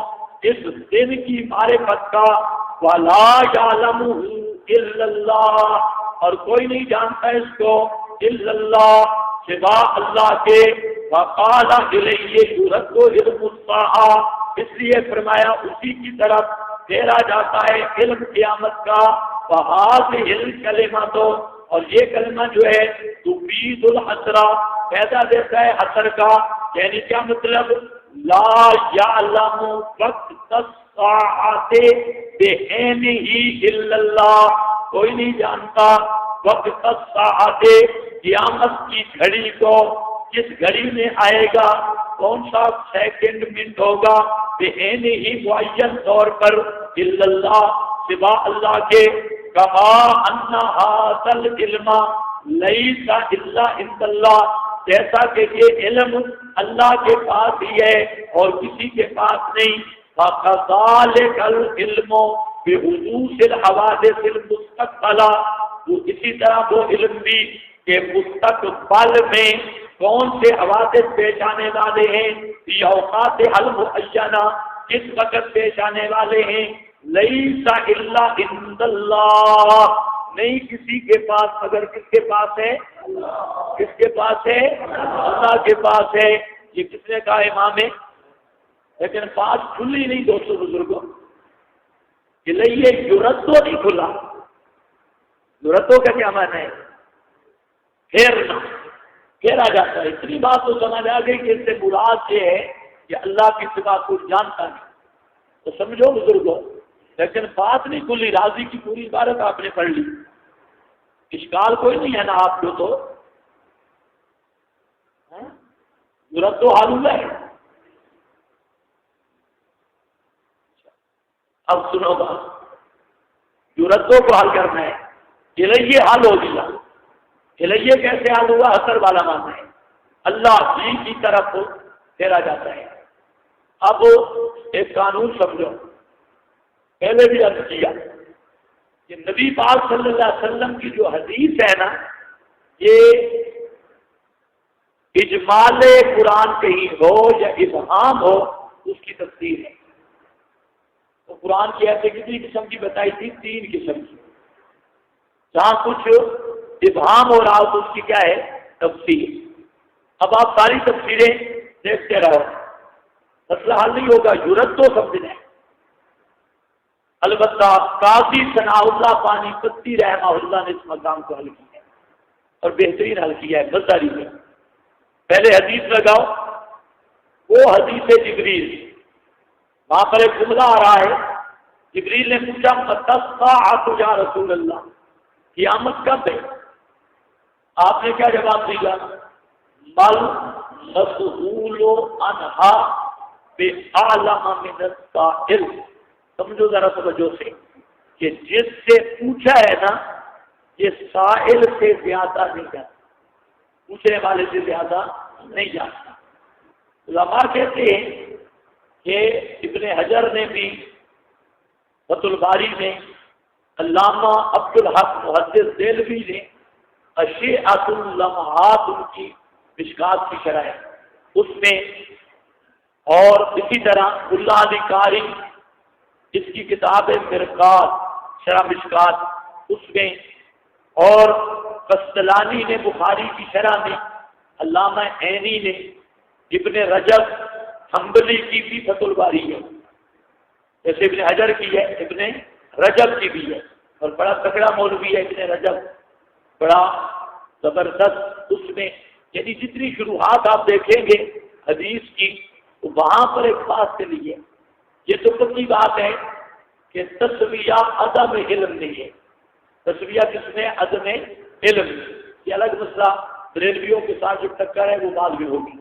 اس دن کی معرفت کا. ولا یعلمہ الا اللہ، اور کوئی نہیں جانتا اس کو الا اللہ، سوا اللہ کے. وقال الیہ یرد علم الساعہ، اس لیے فرمایا اسی کی طرف پھیرا جاتا ہے علم قیامت کا. وہذہ الکلمۃ، اور یہ کلمہ جو ہے تفید الحصر، پیدا دیتا ہے حصر کا. یعنی کیا مطلب؟ لا یعلم وقت الساعۃ بعینہ الا اللہ، کوئی نہیں جانتا وقت الساعۃ، قیامت کی گھڑی کو، کس گھڑی میں آئے گا، کون سا سیکنڈ منٹ ہوگا. بعینہ ہی معین طور پر، الا اللہ، سوا اللہ کے. کما ان ھذا العلم لیس الا عند اللہ، جیسا کہ یہ علم اللہ کے پاس ہی ہے اور کسی کے پاس نہیں. فَكَذَلِكَ الْعِلْمُ بِحُدُوثِ الْحَوَادِثِ الْمُسْتَقْبَلَةِ، وہ اسی طرح وہ علم بھی کہ مستقبل میں کون سے حوادث پیش آنے والے ہیں، فی اوقات المعینہ، کس وقت پیش آنے والے ہیں. لیس الا عند اللہ، نہیں کسی کے پاس مگر کس کے پاس ہے؟ کس کے پاس ہے؟ اللہ کے پاس ہے. یہ کس نے کہا؟ امام ہے. لیکن بات کھلی نہیں دوستوں بزرگوں، کہ لیے یردو نہیں کھلا. یردو کا کیا معنی ہے؟ پھیرنا، پھیرا جاتا ہے. اتنی بات تو سمجھ آ گئی کہ اس سے مراد یہ ہے کہ اللہ کی سوا کوئی جانتا نہیں. تو سمجھو بزرگوں، لیکن بات نہیں کھلی. راضی کی پوری عبارت آپ نے پڑھ لی، اشکال کوئی نہیں ہے نا آپ کو. تو یردو حال ہوا ہے. اب سنو بات، یردو کو حل کرنا ہے. الیہ حل ہو گیا. الیہ کیسے حل ہوا؟ اثر والا معنی ہے، اللہ ہی کی طرف پھیرا جاتا ہے. اب ایک قانون سمجھو، پہلے بھی عرض کیا کہ نبی پاک صلی اللہ علیہ وسلم کی جو حدیث ہے نا، یہ اجمال قرآن کہیں ہو یا ابہام ہو، اس کی تفسیر ہے. تو قرآن کی ایسے کتنی قسم کی بتائی تھی؟ 3 قسم کی. جہاں کچھ ابہام ہو رہا ہو تو اس کی کیا ہے تفسیر. اب آپ ساری تفسیریں دیکھتے رہو، مسئلہ حل نہیں ہوگا. یورت تو سمجھنا ہے. البتہ قاضی ثناء اللہ پانی پتی رحمہ اللہ نے اس مقام کو حل کیا ہے اور بہترین حل کیا ہے غزالی میں. پہلے حدیث لگاؤ، وہ حدیث جبریل، وہاں پر ایک جملہ آ رہا ہے. جبریل نے پوچھا متی الساعۃ یا رسول اللہ، قیامت کب ہے؟ آپ نے کیا جواب دیا؟ مل مسئول عنہا بأعلم من السائل. سمجھو ذرا توجہ سے کہ جس سے پوچھا ہے نا یہ سائل سے زیادہ نہیں جانتا، پوچھنے والے سے زیادہ نہیں جانتا. علماء کہتے ہیں کہ ابن حجر نے بھی فتح الباری میں، علامہ عبد الحق محدث دہلوی نے اشیعۃ اللمحات ان کی مشکات کی شرح ہے اس میں، اور اسی طرح اللہ علی قاری اس کی کتاب مرقات شرح مشکات اس میں، اور قسطلانی نے بخاری کی شرح میں، علامہ عینی نے، ابن رجب حنبلی کی بھی فتح الباری ہے، جیسے ابن حجر کی ہے، ابن رجب کی بھی ہے، اور بڑا تکڑا مولوی ہے ابن رجب، بڑا زبردست. اس میں یعنی جتنی شروحات آپ دیکھیں گے حدیث کی تو وہاں پر ایک بات کے لیے یہ تو پکی بات ہے کہ تسویہ عدم علم نہیں ہے. تسویہ کس میں؟ عدم علم. یہ الگ مسئلہ بریلویوں کے ساتھ جو ٹکر ہے وہ بعد میں ہوگی.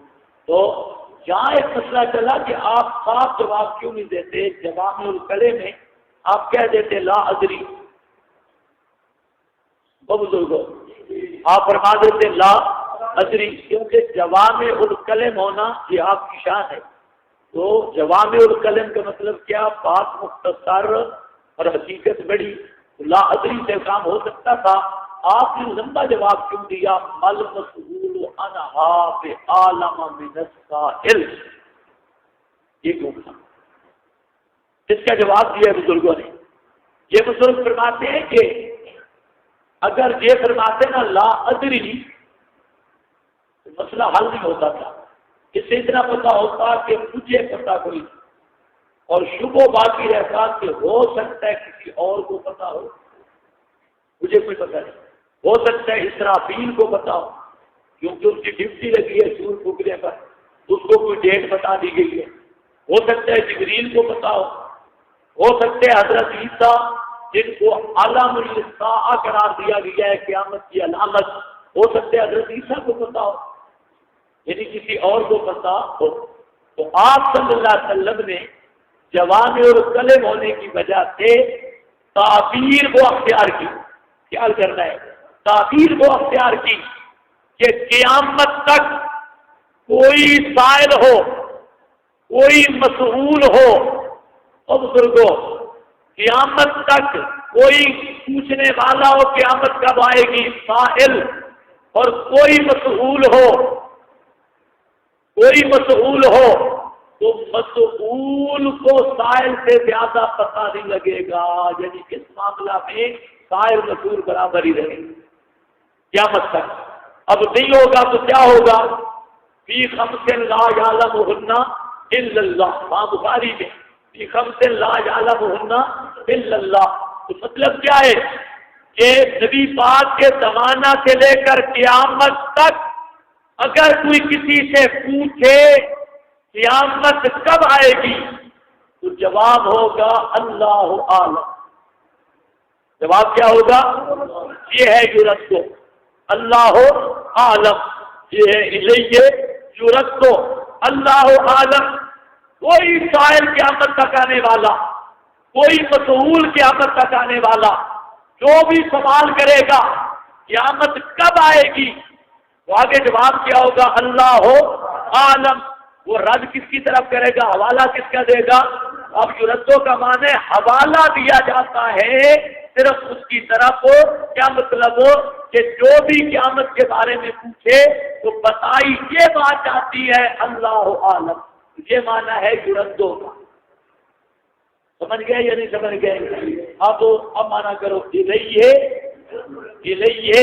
تو یہاں ایک مسئلہ چلا کہ آپ صاف جواب کیوں نہیں دیتے؟ جوامع الکلم میں آپ کہہ دیتے لا ادری، بزرگوں آپ فرما دیتے لا ادری، کیونکہ جوامع الکلم ہونا یہ آپ کی شان ہے. تو جوامع الکلم کا مطلب کیا؟ بات مختصر اور حقیقت بڑی. لا ادری سے کام ہو سکتا تھا، آپ نے لمبا جواب کیوں دیا؟ مل مسئول عنہا بأعلم من السائل، یہ کیوں تھا؟ اس کا جواب دیا بزرگوں نے. یہ بزرگ فرماتے ہیں کہ اگر یہ فرماتے نا لا ادری تو مسئلہ حل نہیں ہوتا تھا. اس سے اتنا پتا ہوتا کہ مجھے پتا کوئی نہیں، اور شبہ باقی رہتا کہ ہو سکتا ہے کسی اور کو پتا ہو، مجھے کوئی پتا نہیں. ہو سکتا ہے اسرافیل کو پتا ہو کیونکہ اس کی ڈیوٹی لگی ہے سور پھونکنے پر، اس کو کوئی ڈیٹ بتا دی گئی ہے. ہو سکتا ہے جبریل کو پتا ہو سکتا ہے حضرت عیسیٰ جن کو علامہ الساعہ قرار دیا گیا ہے قیامت کی علامت، ہو سکتا ہے حضرت عیسیٰ کو پتا ہو، یعنی کسی اور کو پتا ہو. تو آپ صلی اللہ علیہ وسلم نے جوامع الکلم ہونے کی وجہ سے تعبیر کو اختیار کی. کیا کرنا ہے؟ تعبیر کو اختیار کی کہ قیامت تک کوئی سائل ہو، کوئی مسئول ہو، اور بزرگوں قیامت تک کوئی پوچھنے والا ہو قیامت کب آئے گی سائل، اور کوئی مسئول ہو تو مسئول کو سائل سے زیادہ پتہ نہیں لگے گا. یعنی اس معاملہ میں سائل مسئول برابر ہی رہے گا قیامت تک. اب نہیں ہوگا تو کیا ہوگا؟ فی خمس لا یعلمہن الا اللہ، بخاری میں فی خمس لا یعلمہن الا اللہ. تو مطلب کیا ہے کہ نبی پاک کے زمانہ سے لے کر قیامت تک اگر کوئی کسی سے پوچھے قیامت کب آئے گی تو جواب ہوگا اللہ عالم. جواب کیا ہوگا؟ یہ ہے یورت کو اللہ عالم، یہ ہے الیہ یورت کو اللہ عالم. کوئی سائل قیامت تک آنے والا، کوئی مسئول قیامت تک آنے والا جو بھی سوال کرے گا قیامت کب آئے گی تو آگے جواب کیا ہوگا؟ اللہ عالم. وہ رد کس کی طرف کرے گا؟ حوالہ کس کا دے گا؟ اب یورتوں کا معنی حوالہ دیا جاتا ہے صرف اس کی طرف. کیا مطلب ہو کہ جو بھی قیامت کے بارے میں پوچھے تو بتائی یہ بات جاتی ہے اللہ عالم. یہ معنی ہے یورتوں کا. سمجھ گئے یا نہیں سمجھ گئے؟ اب مانا کرو الیہ الیہ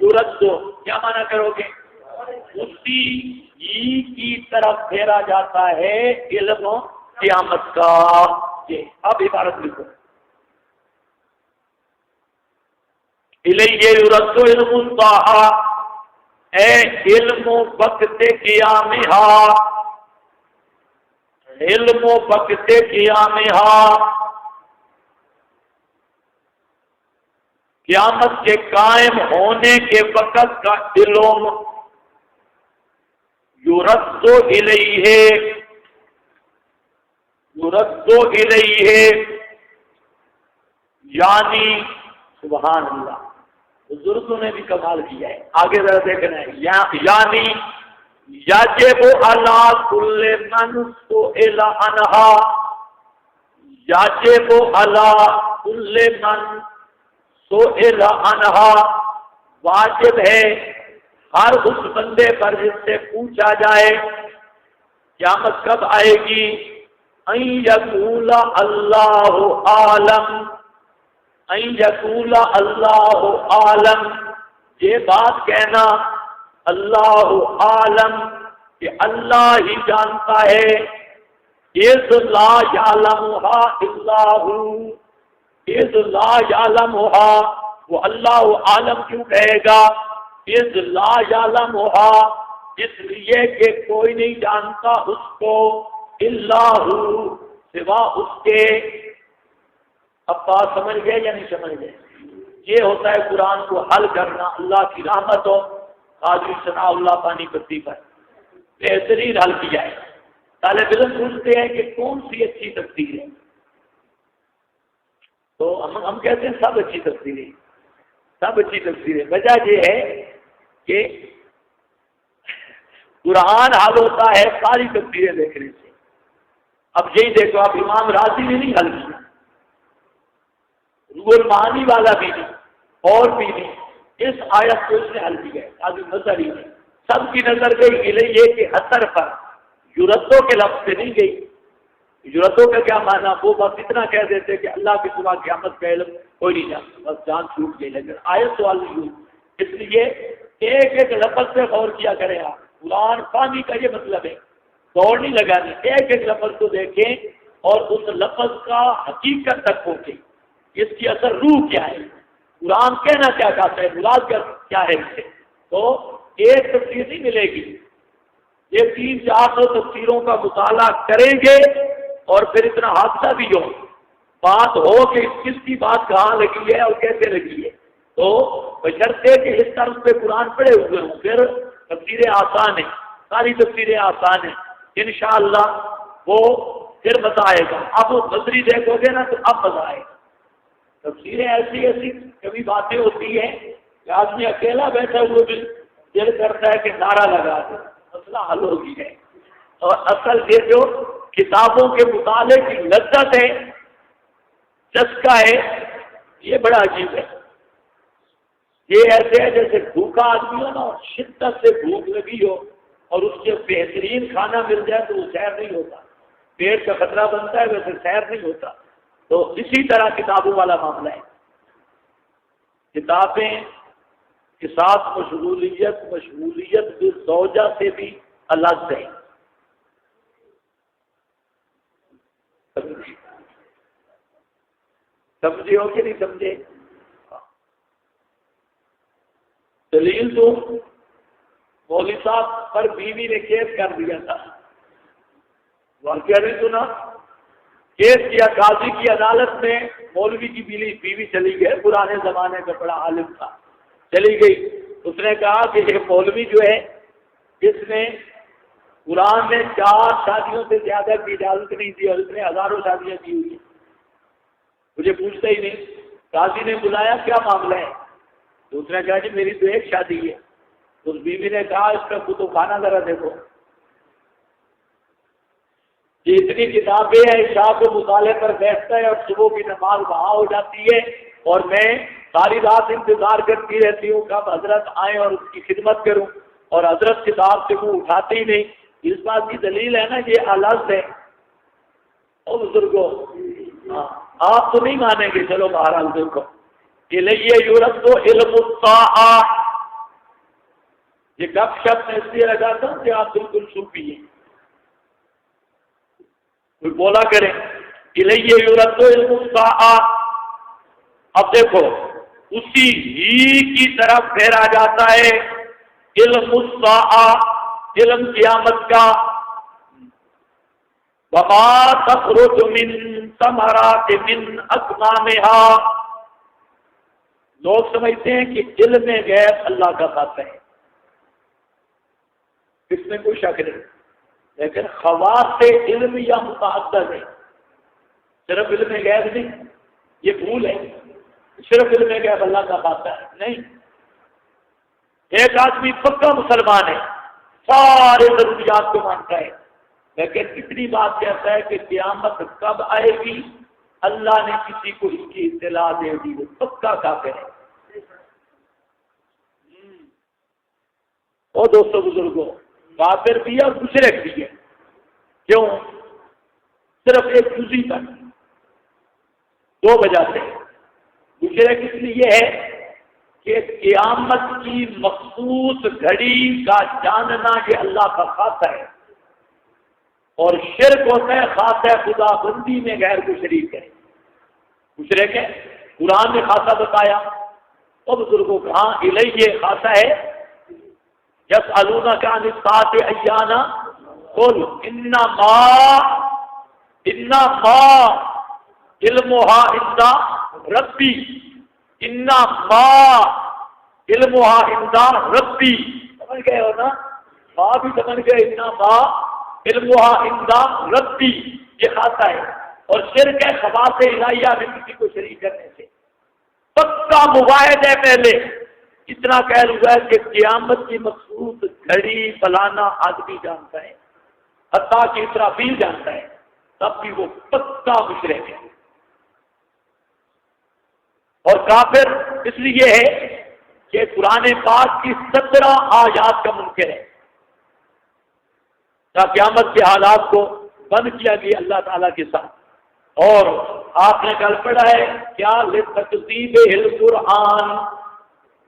یردو، کیا معنی کرو گے؟ اسی ہی کی طرف پھیرا جاتا ہے علم قیامت کا۔ یہ اب عبارت لکھو، الیہ یردو علم الطاعہ، اے علم و وقت قیامہا، علم و وقت قیامہا، قیامت کے قائم ہونے کے وقت کا علم، یرد الیہ، یرد الیہ، یعنی سبحان اللہ، بزرگوں نے بھی کمال کیا ہے، آگے ذرا دیکھنا ہے، یعنی یجب علی کل من سئل عنہا، یجب علی کل من سئل عنہا، واجب ہے ہر اس بندے پر جس سے پوچھا جائے قیامت کب آئے گی، ان یقول اللہ عالم، ان یقول اللہ عالم، یہ بات کہنا اللہ عالم کہ اللہ ہی جانتا ہے، اذ لا یعلمھا الا ہو، اذ لا یعلمھا، وہ اللہ عالم کیوں کہے گا؟ اذ لا یعلمھا، اس لیے کہ کوئی نہیں جانتا اس کو، الا ہو، سوا اس کے۔ اب بات سمجھ گئے یا نہیں سمجھ گئے؟ یہ ہوتا ہے قرآن کو حل کرنا، اللہ کی رحمت ہو قاضی ثناء اللہ پانی پتی پر بہترین حل کیا ہے۔ طالب علم پوچھتے ہیں کہ کون سی اچھی تفسیر ہے، تو ہم کہتے ہیں سب اچھی تفسیر ہے، سب اچھی تفسیر ہے۔ وجہ یہ ہے کہ قرآن حل ہوتا ہے ساری تفسیریں دیکھنے سے۔ اب یہی دیکھو، آپ امام راضی نے نہیں حل کیا، روح المعانی والا بھی نہیں، اور بھی نہیں، اس آیت کو اس نے حل کیا ہے، آگے نظر ہی نہیں، سب کی نظر گئی الیہ کے اثر پر، یردو کے لفظ سے نہیں گئی۔ یردو کا کیا معنی؟ وہ بس اتنا کہہ دیتے کہ اللہ کے سوا قیامت کا علم کوئی نہیں جانتا، بس جان چھوٹ گئی۔ لیکن آیت سوال نہیں ہوئی، اس لیے ایک ایک لفظ پہ غور کیا کریں آپ۔ قرآن فہمی کا یہ مطلب ہے، دوڑ نہیں لگانی، ایک ایک لفظ کو دیکھیں اور اس لفظ کا حقیقت تک پہنچے، اس کی اثر روح کیا ہے، قرآن کہنا کیا چاہتا ہے، مراد کیا ہے اس سے۔ تو ایک تفسیر نہیں ملے گی، یہ 300-400 تفسیروں کا مطالعہ کریں گے، اور پھر اتنا حادثہ بھی ہو، بات ہو کہ کس کی بات کہاں لگی ہے اور کیسے لگی ہے، تو بشرطے کہ اس طرح پہ قرآن پڑھے ہوئے ہوں، پھر تفسیریں آسان ہیں، ساری تفسیریں آسان ہیں انشاءاللہ، وہ پھر مزہ آئے گا۔ اب وہ بصری دیکھو گے نا تو اب مزہ آئے گا۔ تفسیریں ایسی ایسی کبھی باتیں ہوتی ہیں کہ آدمی اکیلا بیٹھا ہوئے بھی دل کرتا ہے کہ نعرہ لگا دے، مسئلہ حل ہو گیا ہے۔ اور اصل یہ جو کتابوں کے مطالعے کی لذت ہے، چسکا ہے، یہ بڑا عجیب ہے۔ یہ ایسے ہے جیسے بھوکا آدمی ہو نا، اور شدت سے بھوک لگی ہو اور اس کے بہترین کھانا مل جائے تو وہ سیر نہیں ہوتا، پیٹ کا خطرہ بنتا ہے، ویسے سیر نہیں ہوتا۔ تو اسی طرح کتابوں والا معاملہ ہے، کتابیں کے ساتھ مشغولیت زوجہ سے بھی الگ ہے۔ سمجھے ہو کہ نہیں سمجھے؟ دلیل تو مولوی صاحب پر بیوی نے کیس کر دیا تھا، واقعہ نہیں سنا؟ کیس کیا قاضی کی عدالت میں، مولوی کی بیوی چلی گئی، پرانے زمانے کا بڑا عالم تھا، چلی گئی۔ اس نے کہا کہ یہ مولوی جو ہے اس نے قرآن میں 4 شادیوں سے زیادہ کی اجازت نہیں دی، اور اس نے ہزاروں شادیاں کی ہوئی ہیں، مجھے پوچھتا ہی نہیں۔ قاضی نے بلایا، کیا معاملہ ہے؟ دوسرا کہا جی میری تو ایک شادی ہے۔ اس بیوی نے کہا اس کا کتب خانہ ذرا دیکھو، یہ اتنی کتابیں ہیں، عشاء کے مطالعے پر بیٹھتا ہے اور صبح کی نماز وہاں ہو جاتی ہے، اور میں ساری رات انتظار کرتی رہتی ہوں کب حضرت آئیں اور اس کی خدمت کروں، اور حضرت کتاب سے وہ اٹھاتے ہی نہیں۔ اس بات کی دلیل ہے نا، یہ الگ ہے۔ اور بزرگوں، آپ تو نہیں مانیں گے، چلو بہرحال دیکھو، الیہ یرد علم الطاعہ. یہ گپ شپ میں اس لیے لگاتا ہوں کہ آپ بالکل صوفی ہیں. کوئی بولا کریں الیہ یرد علم الطاعہ. اب دیکھو اسی ہی کی طرف پھیرا جاتا ہے علم الساعہ، علم قیامت کا. وما تخرج من ثمرات من اکمامها. لوگ سمجھتے ہیں کہ علم غیب اللہ کا خاص ہے، اس میں کوئی شک نہیں، لیکن خواص سے علم یا متعدد ہے، صرف علم غیب نہیں. یہ بھول ہے، صرف علم غیب اللہ کا خاصہ ہے نہیں. ایک آدمی پکا مسلمان ہے، سارے ضروریات کو مانتا ہے، لیکن اتنی بات کہتا ہے کہ قیامت کب آئے گی اللہ نے کسی کو اس کی اطلاع دے دی، وہ پکا کافر ہے. اور دوستوں بزرگوں، کافر بھی ہے اور مشرک بھی ہے. کیوں؟ صرف ایک جزئی پر، دو وجہ سے. مشرک اس لیے ہے کہ قیامت کی مخصوص گھڑی کا جاننا یہ اللہ کا خاصہ ہے، اور شرک ہوتا ہے خاصہ خدا بندی میں غیر کو شریک ہے. مشرک ہے. قرآن نے خاصہ بتایا، اور بزرگوں کہاں الیہ خاصہ ہے. یسألونک عن الساعۃ ایان قل انما علمها عند ربی، انما علمها عند ربی. سمجھ گئے ہو نا؟ ماں بھی سمجھ گئے، انما علمها عند ربی، یہ خاصہ ہے. اور شرک ہے خواص الہیہ میں کسی کو شریک کرنے سے. پکا مباحث ہے. پہلے اتنا کہہ ہوا ہے کہ قیامت کی مخصوص گھڑی فلانا آدمی جانتا ہے، حتیٰ کہ اسرافیل جانتا ہے، تب بھی وہ پکا مشرک ہے. اور کافر اس لیے ہے کہ قرآن پاک کی 17 آیات کا منکر ہے. قیامت کے حالات کو بند کیا گیا اللہ تعالیٰ کے ساتھ. اور آپ نے کل پڑھا ہے کیا لتکذیب القرآن،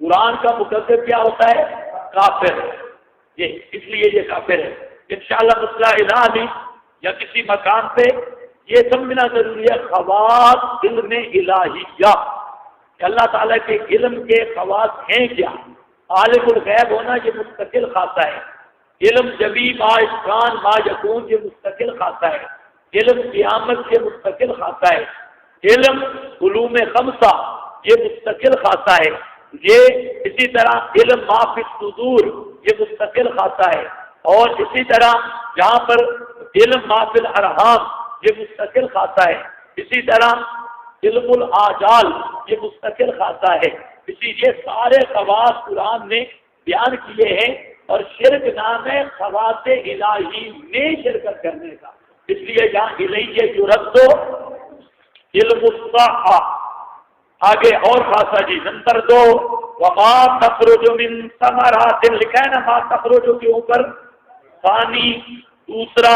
قرآن کا مکذب کیا ہوتا ہے؟ کافر. یہ اس لیے یہ کافر ہے. انشاءاللہ مسئلہ الہی یا کسی مقام پہ یہ سمجھنا ضروری ہے خواص علم الہیہ کہ اللہ تعالیٰ کے علم کے خواص ہیں کیا. عالم الغیب ہونا یہ مستقل خاصہ ہے. علم جبی ما اشکان ما یکون یہ مستقل خاصہ ہے. علم قیامت کے مستقل خاصہ ہے. علم علوم خمسہ یہ مستقل خاصہ ہے. یہ اسی طرح علم ما فی الصدور یہ مستقل خاصہ ہے. اور اسی طرح یہاں پر علم ما فی الارحام یہ مستقل خاصہ ہے. اسی طرح علم الاجال یہ مستقل خاصہ ہے. اسی لیے سارے خواص قرآن نے بیان کیے ہیں. اور شرک نام ہے خواص الہی میں شرکت کرنے کا. اس لیے یہاں الیہ یرد علم الساعہ. آگے اور خاصہ جی نمبر 2 وما تخرج من ثمرات، لکھا ہے نا ما تخرج کے اوپر ثانی دوسرا.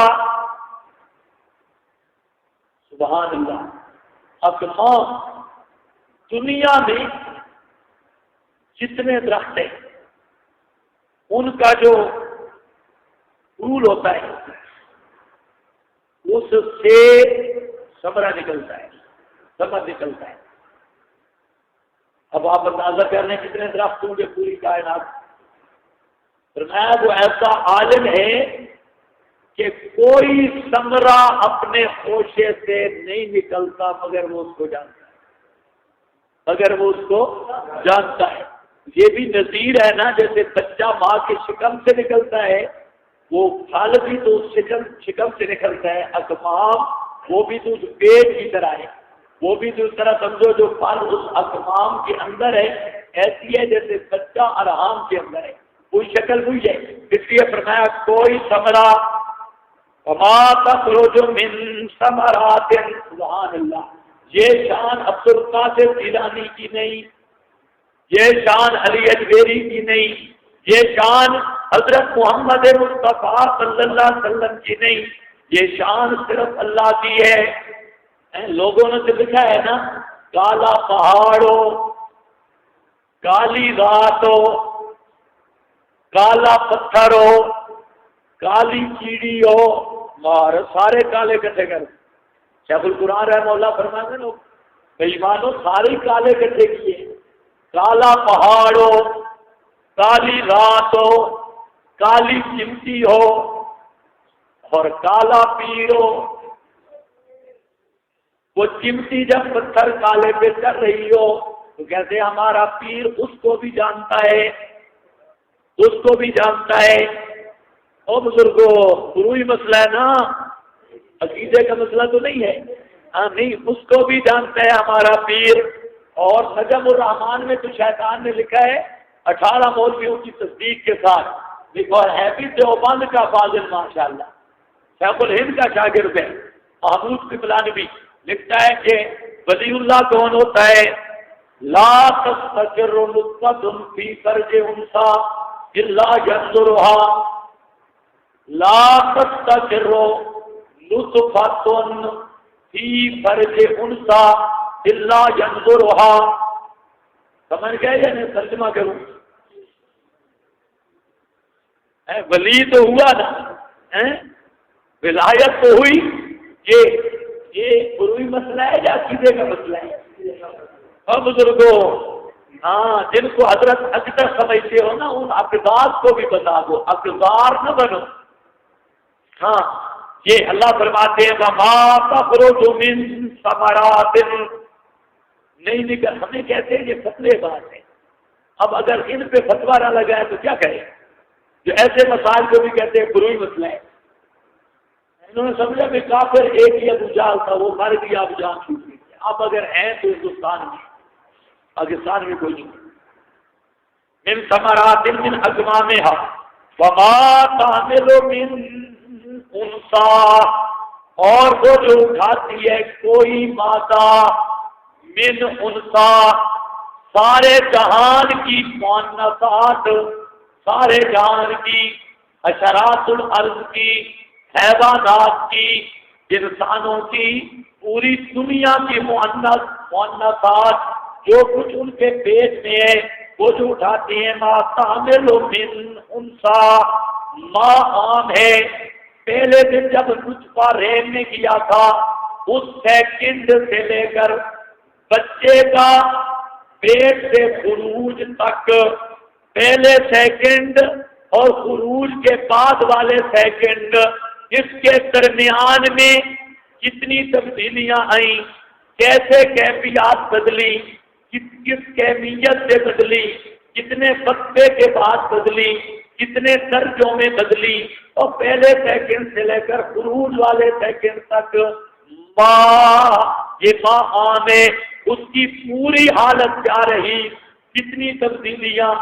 سبحان اللہ. اب دنیا میں جتنے درخت ہیں ان کا جو پھول ہوتا ہے اس سے ثمرہ نکلتا ہے، ثمر نکلتا ہے. اب آپ اندازہ کر لیں کتنے درخت ہوں گے پوری کائنات. فرمایا وہ ایسا عالم ہے کہ کوئی ثمرہ اپنے خوشے سے نہیں نکلتا مگر وہ اس کو جانتا ہے، مگر وہ اس کو جانتا ہے. یہ بھی نظیر ہے نا، جیسے بچہ ماں کے شکم سے نکلتا ہے، وہ پھل بھی تو شکم سے نکلتا ہے. اکمام وہ بھی تو پیٹ کی طرح ہے، وہ بھی تو اس طرح سمجھو جو پھل اس اکمام کے اندر ہے ایسی ہے جیسے بچہ ارحام کے اندر ہے، کوئی شکل ہوئی ہے. اس لیے فرمایا کوئی ثمرہ وما تخرج من ثمرات. سبحان اللہ. یہ شان عبد القادر جیلانی کی نہیں، یہ شان علی اجمیری کی نہیں، یہ شان حضرت محمد مصطفیٰ صلی اللہ علیہ وسلم کی نہیں، یہ شان صرف اللہ کی ہے. لوگوں نے تو لکھا ہے نا کالا پہاڑ ہو کالی رات ہو، کالا پتھر ہو، کالی چیڑی ہو، مار سارے کالے کٹھے کر شیخ القرآن رحمہ اللہ فرماتے ہیں لوگ بے ایمانو سارے کالے کٹھے کیے، کالا پہاڑ ہو، کالی رات ہو، کالی چمٹی ہو اور کالا پیر ہو۔ وہ چمٹی جب پتھر کالے پہ چل رہی ہو تو کہتے ہمارا پیر اس کو بھی جانتا ہے، اس کو بھی جانتا ہے۔ او بزرگو ضروری مسئلہ ہے نا، عقیدے کا مسئلہ تو نہیں ہے، ہاں نہیں، اس کو بھی جانتا ہے ہمارا پیر۔ اور نجم الرحمان میں تو شیطان نے لکھا ہے 18 مولویوں کی تصدیق کے ساتھ لکھا ہے بھی دیوبند کا فاضل ماشاءاللہ شیخ الہند کا شاگرد ہے محمود قبلانوی، لکھتا ہے کہ ولی اللہ کون ہوتا ہے؟ لا تستقر نطفۃ فی فرج انثی الا ينظرها، لا تستقر نطفۃ فی فرج انثی الا ينظرها۔ سمجھ گئے یا نہیں؟ ترجمہ کروں، ولی تو ہوا نا، ولایت تو ہوئی، یہ بروئی مسئلہ ہے یا عقیدے کا مسئلہ ہے؟ اور بزرگوں ہاں جن کو حضرت اکثر سمجھتے ہو نا ان اقدار کو بھی بتا دو، اقدار نہ بنو۔ ہاں یہ اللہ فرماتے ہیں وَمَا تَخْرُجُ مِن ثَمَرَاتٍ، نہیں نکل، ہمیں کہتے ہیں یہ فتوے بات ہے۔ اب اگر ان پہ فتوا نہ لگائے تو کیا کریں؟ جو ایسے مسائل کو بھی کہتے ہیں بروئی مسئلہ ہے۔ انہوں نے سمجھا کہ کافر ایک ہی ابو جہل تھا، وہ مر گیا، اب جان چھوٹ گئی۔ اب اگر ہیں تو ہندوستان میں، پاکستان میں کوئی نہیں۔ من ثمرات من اکمامها وما تحمل من انثی، اور وہ جو اٹھاتی ہے کوئی مادہ من انثی، سارے جہان کی مؤنثات، سارے جہان کی، حشرات الارض کی، حیوانات کی، انسانوں کی، پوری دنیا کی مؤنثات جو کچھ ان کے پیٹ میں ہے وہ جو اٹھاتے ہیں ما تحمل من انثی، ماں عام ہے۔ پہلے دن جب نطفہ رحم میں کیا تھا اس سیکنڈ سے لے کر بچے کا پیٹ سے خروج تک، پہلے سیکنڈ اور خروج کے بعد والے سیکنڈ، اس کے درمیان میں کتنی تبدیلیاں آئیں، کیسے کیفیات بدلی، کس کیفیت سے بدلی، کتنے وقفے کے بعد بدلی، کتنے درجوں میں بدلی، اور پہلے سیکنڈ سے لے کر خروج والے سیکنڈ تک ماں، یہ ماں عام ہے، اس کی پوری حالت کیا رہی، کتنی تبدیلیاں،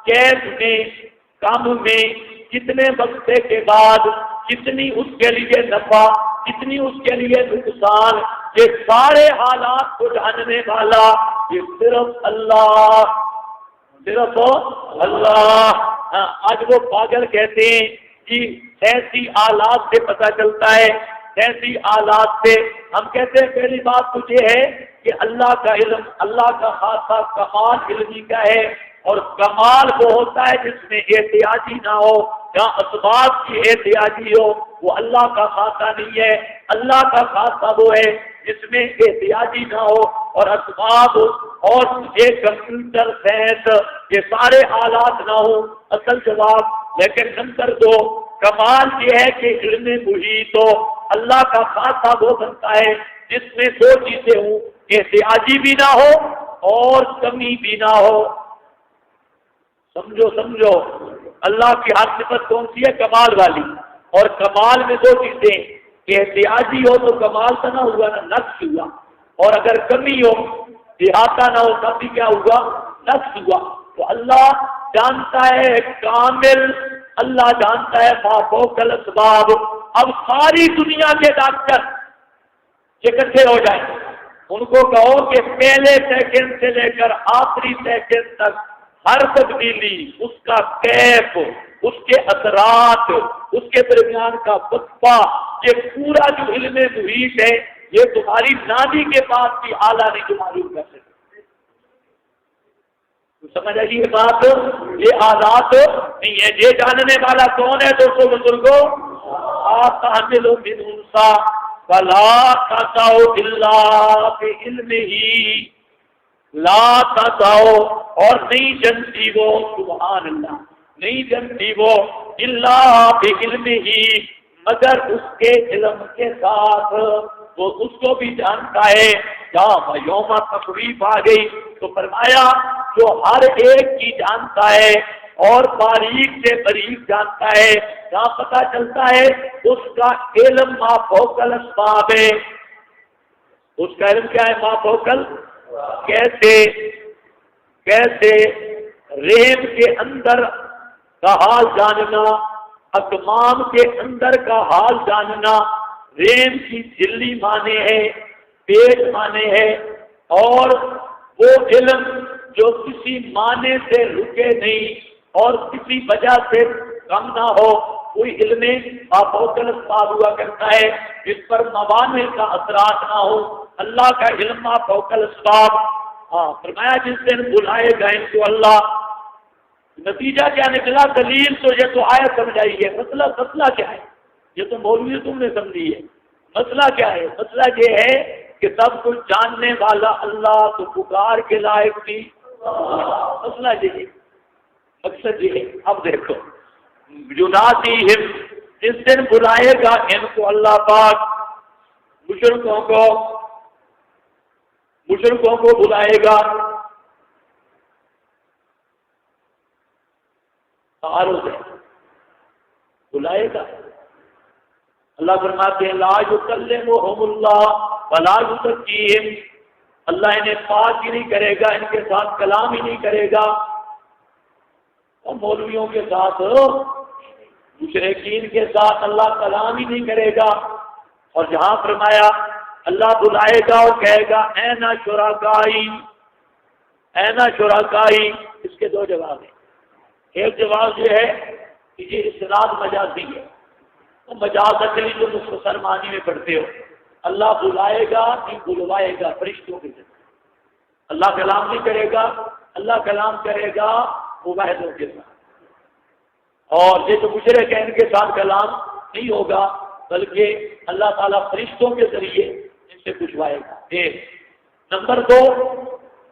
کیف میں، کام میں، کتنے وقفے کے بعد، کتنی اس کے لیے نفع، کتنی اس کے لیے نقصان، یہ سارے حالات کو جاننے والا یہ صرف اللہ، صرف اللہ۔ آج وہ پاگل کہتے ہیں کہ ایسی آلات سے پتہ چلتا ہے، ایسی آلات سے۔ ہم کہتے ہیں پہلی بات تو یہ ہے کہ اللہ کا علم، اللہ کا خاصہ کمال علمی کا ہے، اور کمال وہ ہوتا ہے جس میں احتیاجی نہ ہو، جہاں اسباب کی احتیاجی ہو، وہ اللہ کا خاصہ نہیں ہے۔ اللہ کا خاصہ وہ ہے جس میں احتیاجی نہ ہو اور اسباب اور یہ کمپیوٹر سائنس یہ سارے آلات نہ ہو، اصل جواب۔ لیکن نمبر 2 کمال یہ ہے کہ علم محیط ہو، اللہ کا خاصہ وہ بنتا ہے جس میں 2 چیزیں ہوں، احتیاجی بھی نہ ہو اور کمی بھی نہ ہو۔ سمجھو اللہ کی ہر صفت کون سی ہے؟ کمال والی، اور کمال میں 2 چیزیں، احتیاجی ہو تو کمال تو نہ ہوا، نہ نقص ہوا، اور اگر کمی ہو، احاطہ نہ ہو تب بھی کیا ہوا؟ نقص ہوا۔ تو اللہ جانتا ہے کامل، اللہ جانتا ہے ما فوق الاسباب۔ اب ساری دنیا کے ڈاکٹر اکٹھے ہو جائیں، ان کو کہو کہ پہلے سیکنڈ سے لے کر آخری سیکنڈ تک ہر تبدیلی، اس کا کیف، اس کے اثرات، اس کے درمیان کا وقفہ، یہ پورا جو علم محیط ہے یہ تمہاری نانی کے پاس بھی اعلیٰ نہیں جو معلوم کر سکتے۔ سمجھ آئی یہ بات؟ یہ آزاد نہیں ہے. یہ جاننے والا کون ہے دوستوں بزرگوں؟ حامل من انسا ولا تدعو الا بعلمہ، لا تدعو اور نہیں جنتی وہ، سبحان اللہ، نہیں جنتی وہ الا بعلمہ مگر اس کے علم کے ساتھ. وہ اس کو بھی جانتا ہے. جہاں یوم تقریب آ گئی تو فرمایا جو ہر ایک کی جانتا ہے اور باریک سے باریک جانتا ہے. جہاں پتہ چلتا ہے اس کا علم ما فوق الاسباب ہے. اس کا علم کیا ہے؟ ما فوق ال. کیسے رحم کے اندر کا حال جاننا، اکمام کے اندر کا حال جاننا. رحم کی جلی معنی ہے، پیٹ معنی ہے، اور وہ علم جو کسی معنی سے رکے نہیں اور کسی وجہ سے کم نہ ہو، کوئی علم فوق الاسباب ہوا کرتا ہے جس پر موانع کا اثرات نہ ہو. اللہ کا علم فوق الاسباب. ہاں فرمایا جس دن بلائے گا ان کو اللہ. نتیجہ کیا نکلا؟ دلیل تو یہ تو آیت سمجھائی ہے. مسئلہ کیا ہے؟ یہ تو مولوی تم نے سمجھی ہے. مسئلہ کیا ہے؟ مسئلہ یہ ہے کہ سب کچھ جاننے والا اللہ تو پکار کے لائق بھی. مسئلہ یہ ہے، مقصد یہ ہے. اب دیکھو ینادیہم، اس دن بلائے گا ان کو اللہ پاک، مشرکوں کو بلائے گا. تعارض ہے، بلائے گا. اللہ فرماتے ہیں لا یکلمہم اللہ ولا یزکیہم، اللہ انہیں پاک ہی نہیں کرے گا، ان کے ساتھ کلام ہی نہیں کرے گا. اور مولویوں کے ساتھ، مشرکین کے ساتھ اللہ کلام ہی نہیں کرے گا. اور جہاں فرمایا اللہ بلائے گا اور کہے گا این شرکائی، این شرکائی، اس کے دو جواب ہیں. ایک جواب یہ ہے کہ یہ اسناد مجازی ہے. تو مجاز اصلی جو مختصر معنی میں پڑھتے ہو، اللہ بلائے گا نہیں بلوائے گا فرشتوں کے ذریعے. اللہ کلام نہیں کرے گا، اللہ کلام کرے گا مباحثوں کے ساتھ. اور یہ تو مشرک ہے ان کے ساتھ کلام نہیں ہوگا، بلکہ اللہ تعالیٰ فرشتوں کے ذریعے ان سے پوچھوائے گا. ایک. نمبر دو،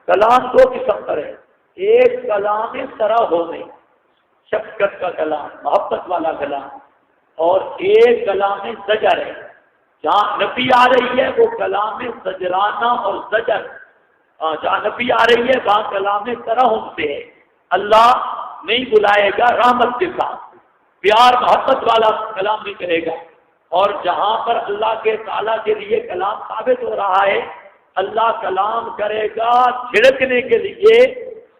کلام دو قسم پر ہے. ایک کلام سرا ہونے، شفقت کا کلام، محبت والا کلام، اور ایک کلام زجر ہے. جہاں نفی آ رہی ہے وہ کلام زجرانہ اور زجر، جہاں نفی آ رہی ہے وہاں کلام ترحم سے ہے. اللہ نہیں بلائے گا رحمت کے ساتھ، پیار محبت والا کلام نہیں کرے گا. اور جہاں پر اللہ کے تعالیٰ کے لیے کلام ثابت ہو رہا ہے، اللہ کلام کرے گا چھڑکنے کے لیے،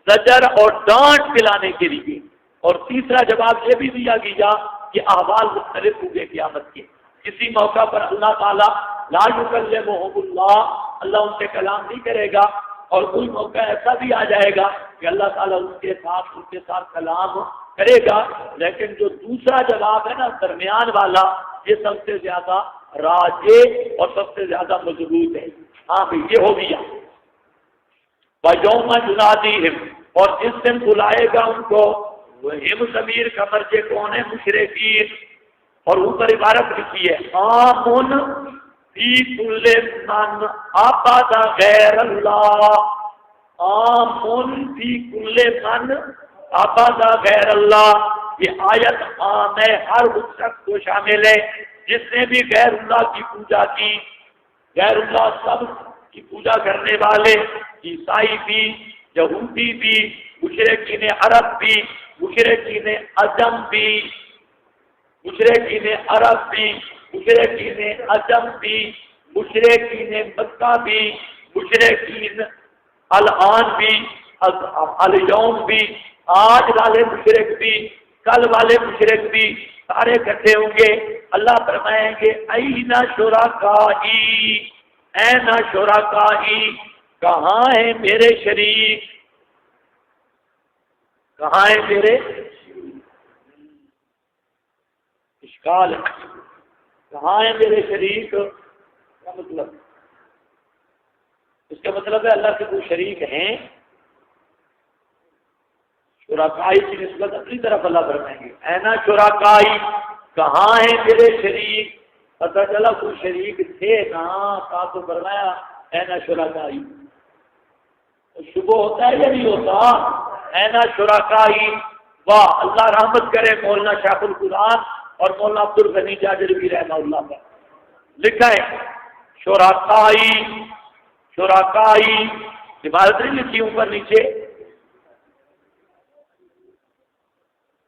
زجر اور ڈانٹ پلانے کے لیے. اور تیسرا جواب یہ بھی دیا گیا کہ احوال مختلف ہوں گے قیامت کے. کسی موقع پر اللہ تعالیٰ لا یکلمہم اللہ ان سے کلام نہیں کرے گا، اور کوئی موقع ایسا بھی آ جائے گا کہ اللہ تعالیٰ ان کے ساتھ کلام کرے گا. لیکن جو دوسرا جواب ہے نا درمیان والا، یہ سب سے زیادہ راجح اور سب سے زیادہ مضبوط ہے. ہاں بھائی یہ ہو گیا. وَيَوْمَ يُنَادِيهِمْ، اور اس دن بلائے گا ان کو. ہم ضمیر کا مرجع کون ہے؟ مشرکین. اور اوپر عبارت لکھی ہے آمن فی کل من عبد غیر اللہ، آمن فی کل من عبد غیر اللہ. یہ آیت عام ہے، ہر اس شخص کو شامل ہے جس نے بھی غیر اللہ کی پوجا کی. غیر اللہ سب کی پوجا کرنے والے، عیسائی بھی، یہودی بھی، مشرکین عرب بھی، مشرکین عجم بھی، مشرکین عرب بھی، مشرکین عجم بھی، مشرکین مکہ بھی، مشرکین الان بھی، الیوم بھی، آج والے مشرک بھی، کل والے مشرک بھی، سارے اکٹھے ہوں گے. اللہ فرمائیں گے این شرکائی، این شرکائی، کہاں ہیں میرے شریک، کہاں ہیں میرے اشکال ہے. کہاں ہیں میرے شریک؟ کیا مطلب؟ اس کا مطلب ہے اللہ کے کوئی شریک ہیں؟ شرکائی کی نسبت اپنی طرف اللہ فرمائیں گے، اینا شرکائی، کہاں ہیں میرے شریک؟ پتہ چلا کوئی شریک تھے کہاں، کہا تو فرمایا اینا شرکائی۔ شبہ ہوتا ہے یا نہیں ہوتا؟ اینا شرکائی، واہ، اللہ رحمت کرے مولانا شاہ القرآن اور مولانا عبد الغنی جاجری رحمہ اللہ کا، لکھا ہے شرکائی، شرکائی، عبارت نہیں لکھی اوپر نیچے،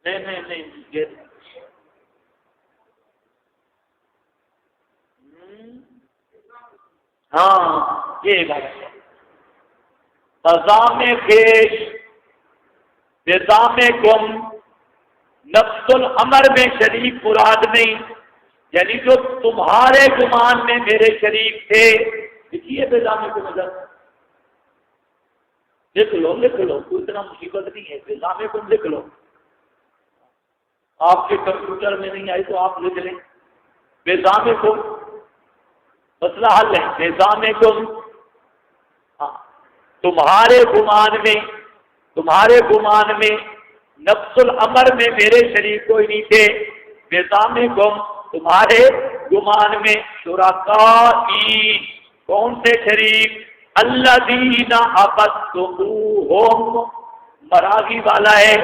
نہیں یہ ہاں یہ بات ہے۔ نظام پیش نظام گم، نفس الامر میں شریک مراد نہیں، یعنی جو تمہارے گمان میں میرے شریک تھے، لکھیے نظام کو نظر، لکھ لو کوئی اتنا مصیبت نہیں ہے، نظام کو لکھ لو، آپ کے کمپیوٹر میں نہیں آئی تو آپ لکھ لیں، نظام کو مسئلہ حل ہے، نظام کو تمہارے گمان میں نفس الامر میں میرے شریک کوئی نہیں تھے، نظام گم تمہارے گمان میں شرکائی، کون سے شریک؟ الذین عبدتموہم، مراغی والا ہے،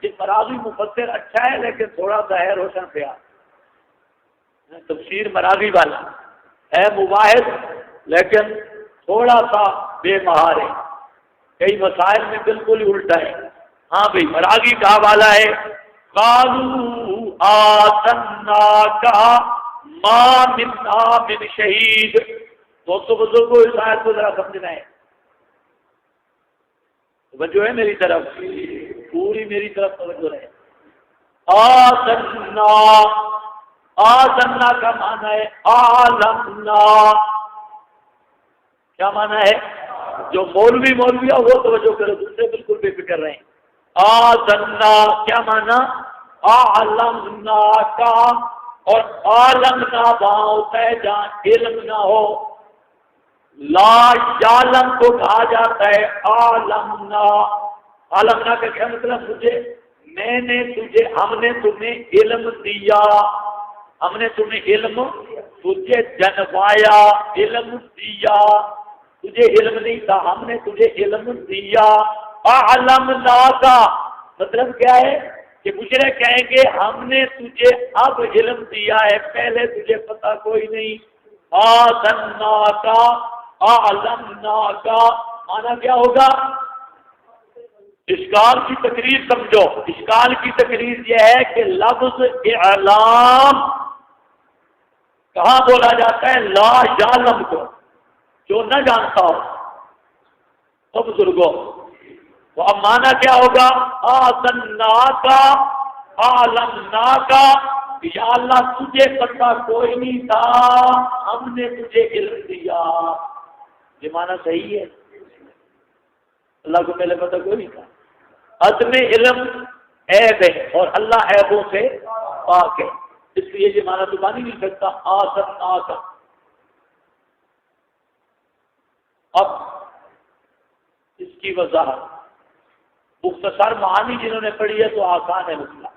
یہ مراغی مفسر اچھا ہے لیکن تھوڑا سا ہے روشن خیال، تفسیر مراغی والا ہے مباحث لیکن تھوڑا سا بے مہار ہے، کئی مسائل میں بالکل ہی الٹا ہے۔ ہاں بھائی مراغی کا والا ہے، قالوا آتناک ما منا من شہید، دوستوں بزرگوں اس آیت کو ذرا سمجھنا ہے، توجہ ہے میری طرف، پوری میری طرف توجہ ہے۔ آتنا کا معنی ہے عالمنا، کیا معنی ہے؟ جو مولوی وہ توجہ کرو، دوسرے بالکل بے فکر رہے ہیں۔ آتنا کیا معنی؟ عالمنا کا، اور عالمنا وہاں ہوتا ہے جہاں علم نہ ہو، لا یعلم کو کہا جاتا ہے عالمنا۔ عالمنا کا کیا مطلب؟ میں نے تجھے، ہم نے تمہیں علم دیا، ہم نے تمہیں علم، تجھے جنوایا، علم دیا، تجھے علم نہیں تھا، ہم نے تجھے علم دیا۔ اعلمنا کا مطلب کیا ہے کہ مشرک کہیں گے ہم نے تجھے اب علم دیا ہے، پہلے تجھے پتہ کوئی نہیں۔ آذنا کا، اعلمنا کا معنی کیا ہوگا؟ اشکال کی تقریر سمجھو، اشکال کی تقریر یہ ہے کہ لفظ اعلام کہاں بولا جاتا ہے؟ لا یعلم کو، جو نہ جانتا ہو۔ تو بزرگوں تو اب معنی کیا ہوگا؟ آذنا کا، اعلمنا کا، یا اللہ تجھے پتہ کوئی نہیں تھا، ہم نے تجھے علم دیا۔ یہ معنی صحیح ہے؟ اللہ کو پہلے پتہ کوئی نہیں تھا۔ عدم علم عیب ہے اور اللہ عیبوں سے پاک ہے، اس لیے یہ معنی تو مان ہی نہیں سکتا آسنا کا۔ اب اس کی وضاحت مختصر معانی جنہوں نے پڑھی ہے تو آسان ہے مسئلہ۔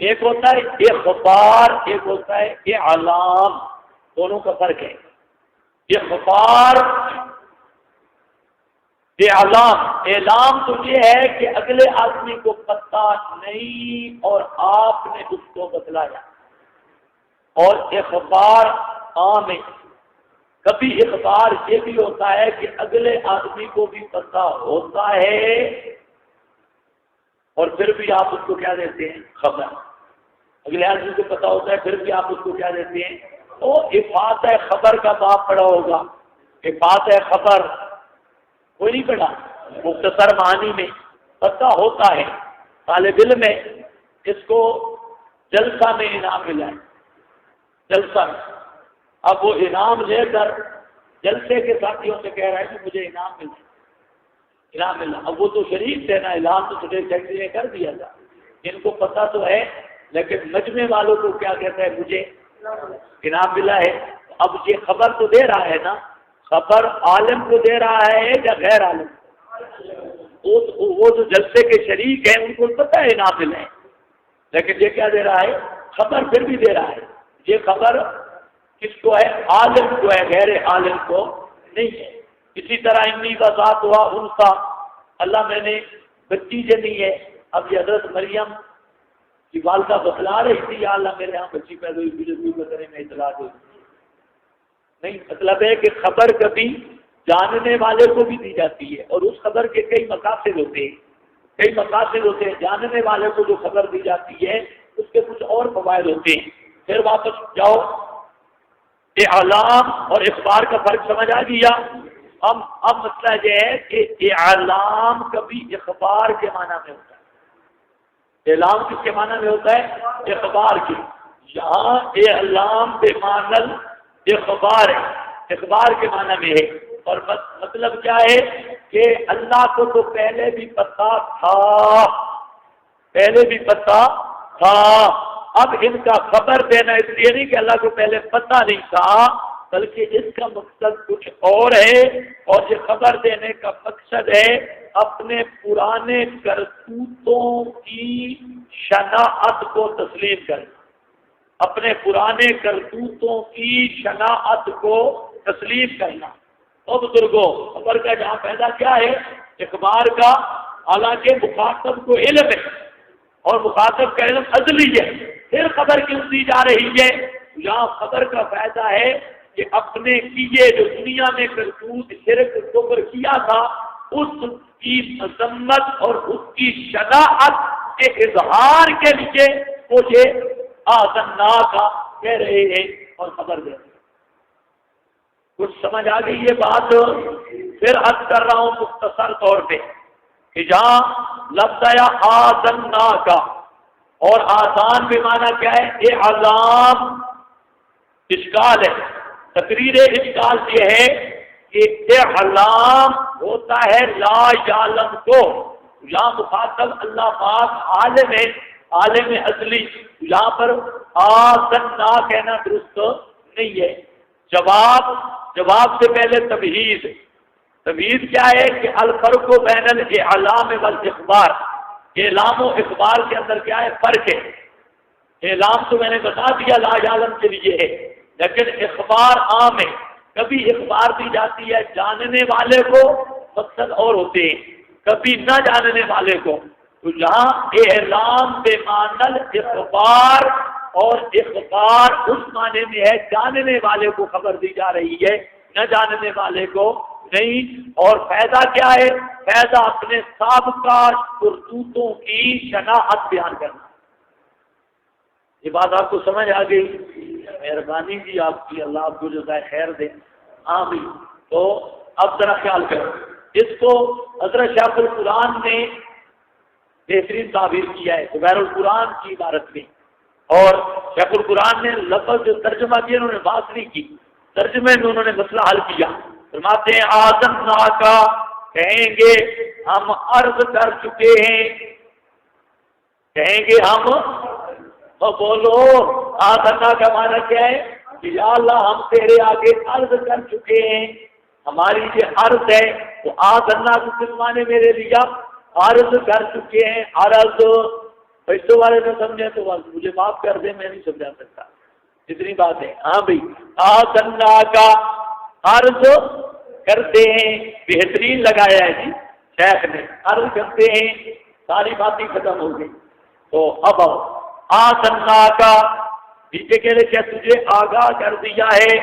ایک ہوتا ہے اخبار، ایک ہوتا ہے اعلام، دونوں کا فرق ہے۔ اخبار، اعلام تو یہ ہے کہ اگلے آدمی کو پتہ نہیں اور آپ نے اس کو بتلایا، اور اخبار عام ہے۔ کبھی اخبار یہ بھی ہوتا ہے کہ اگلے آدمی کو بھی پتہ ہوتا ہے اور پھر بھی آپ اس کو کیا دیتے ہیں؟ خبر۔ اگلے آدمی کو پتہ ہوتا ہے پھر بھی آپ اس کو کیا دیتے ہیں؟ تو افاضہ خبر کا باب پڑا ہوگا، افاضہ خبر کوئی نہیں پڑھا؟ مختصر معنی میں پتہ ہوتا ہے، طالب علم ہے، اس کو جلسہ میں انعام ملا ہے، جلسہ میں، اب وہ انعام لے کر جلسے کے ساتھیوں سے کہہ رہا ہے کہ مجھے انعام ملا، انعام ملا۔ اب وہ تو شریف تھے نا، اعلان تو چھوٹے سیکٹری نے کر دیا تھا، ان کو پتہ تو ہے، لیکن مجمع والوں کو کیا کہتا ہے؟ مجھے انعام ملا ہے۔ اب یہ خبر تو دے رہا ہے نا، خبر عالم کو دے رہا ہے یا غیر عالم؟ وہ جو جلسے کے شریک ہیں ان کو پتہ ہے نافل ہے، لیکن یہ کیا دے رہا ہے؟ خبر پھر بھی دے رہا ہے۔ یہ خبر کس کو ہے؟ عالم کو ہے، غیر عالم کو نہیں ہے۔ اسی طرح انی کا ذات ہوا انسا، اللہ میں نے بچی جنی ہے۔ اب یہ حضرت مریم کی والدہ بتلا رہی تھی یا اللہ میرے ہاں بچی پیدا ہوئی، مجھے کوئی بتانے میں اطلاع دے نہیں۔ مطلب ہے کہ خبر کبھی جاننے والے کو بھی دی جاتی ہے، اور اس خبر کے کئی مقاصد ہوتے ہیں، کئی مقاصد ہوتے ہیں۔ جاننے والے کو جو خبر دی جاتی ہے اس کے کچھ اور فوائد ہوتے ہیں۔ پھر واپس جاؤ، اعلام اور اخبار کا فرق سمجھ آ گیا۔ اب مسئلہ یہ ہے کہ اعلام کبھی اخبار کے معنی میں ہوتا ہے۔ اعلام کس کے معنی میں ہوتا ہے؟ اخبار کے۔ یہاں اعلام بے معنی اخبار ہے، اخبار کے معنی میں ہے۔ اور مطلب کیا ہے کہ اللہ کو تو پہلے بھی پتہ تھا، پہلے بھی پتہ تھا۔ اب ان کا خبر دینا اس لیے نہیں کہ اللہ کو پہلے پتہ نہیں تھا، بلکہ اس کا مقصد کچھ اور ہے، اور یہ خبر دینے کا مقصد ہے اپنے پرانے کرتوتوں کی شناعت کو تسلیم کرنا، اپنے پرانے کرتوتوں کی شناعت کو تسلیم کرنا۔ اور بزرگوں، خبر کا جہاں پیدا کیا ہے؟ اخبار کا، حالانکہ مخاطب کو علم ہے اور مخاطب کا علم ازلی ہے، پھر خبر کیوں دی جا رہی ہے؟ یہاں خبر کا فائدہ ہے کہ اپنے کیے جو دنیا میں کرتوت شرک کفر کیا تھا اس کی مذمت اور اس کی شناعت کے اظہار کے لیے مجھے آزنا کا کہہ رہے ہیں اور خبر دے رہے ہیں۔ کچھ سمجھ آ گئی یہ بات؟ پھر عرض کر رہا ہوں مختصر طور پہ کہ جہاں لفظ آیا آزنا کا، اور آسان بھی معنی کیا ہے؟ یہ اعلام اشکال ہے، تقریر اشکال یہ ہے کہ اعلام ہوتا ہے لا یعلم کو، یہاں مخاطب اللہ پاک عالم ہے، عالم اصلی، یہاں پر آسنا کہنا درست نہیں ہے۔ جواب سے پہلے تمہید۔ تمہید کیا ہے کہ الفرق بین الاعلام والاخبار، اعلام و اخبار کے اندر کیا ہے؟ فرق ہے۔ اعلام تو میں نے بتا دیا لا یعلم کے لیے ہے، لیکن اخبار عام ہے، کبھی اخبار دی جاتی ہے جاننے والے کو، مقصد اور ہوتے ہیں، کبھی نہ جاننے والے کو۔ تو یہاں اعلام بے معنی اخبار، اور اخبار اس معنی میں ہے جاننے والے کو خبر دی جا رہی ہے، نہ جاننے والے کو نہیں۔ اور فائدہ کیا ہے؟ فائدہ اپنے سابقہ کرتوتوں کی شناعت بیان کرنا۔ یہ بات آپ کو سمجھ آ گئی؟ مہربانی جی آپ کی، اللہ آپ کو جزائے خیر دے، آمین۔ تو اب ذرا خیال کرو، اس کو حضرت شیخ القرآن نے بہترین تعبیر کیا ہے زبیر القرآن کی عبارت میں، اور شیخ القرآن نے لفظ جو ترجمہ کیا انہوں نے بات نہیں کی، ترجمے میں انہوں نے مسئلہ حل کیا۔ فرماتے ہیں آزمنا کا، کہیں گے ہم عرض کر چکے ہیں، کہیں گے ہم، بولو آزمنا کا معنی کیا ہے؟ کہ یا اللہ ہم تیرے آگے عرض کر چکے ہیں، ہماری یہ عرض ہے۔ تو آزمنا کو کس معنی میرے لیا؟ عرض کر چکے ہیں، عرض پیسوں والے نہ سمجھے تو مجھے معاف کر دیں، میں نہیں سمجھا سکتا، اتنی بات ہے۔ ہاں بھائی، آزمنا کا عرض کرتے ہیں، بہترین لگایا ہے جی شیخ نے، عرض کرتے ہیں، ساری باتیں ختم ہو گئی۔ تو اب آزمنا کا پیچھے کہہ رہے کیا تجھے آگاہ کر دیا ہے،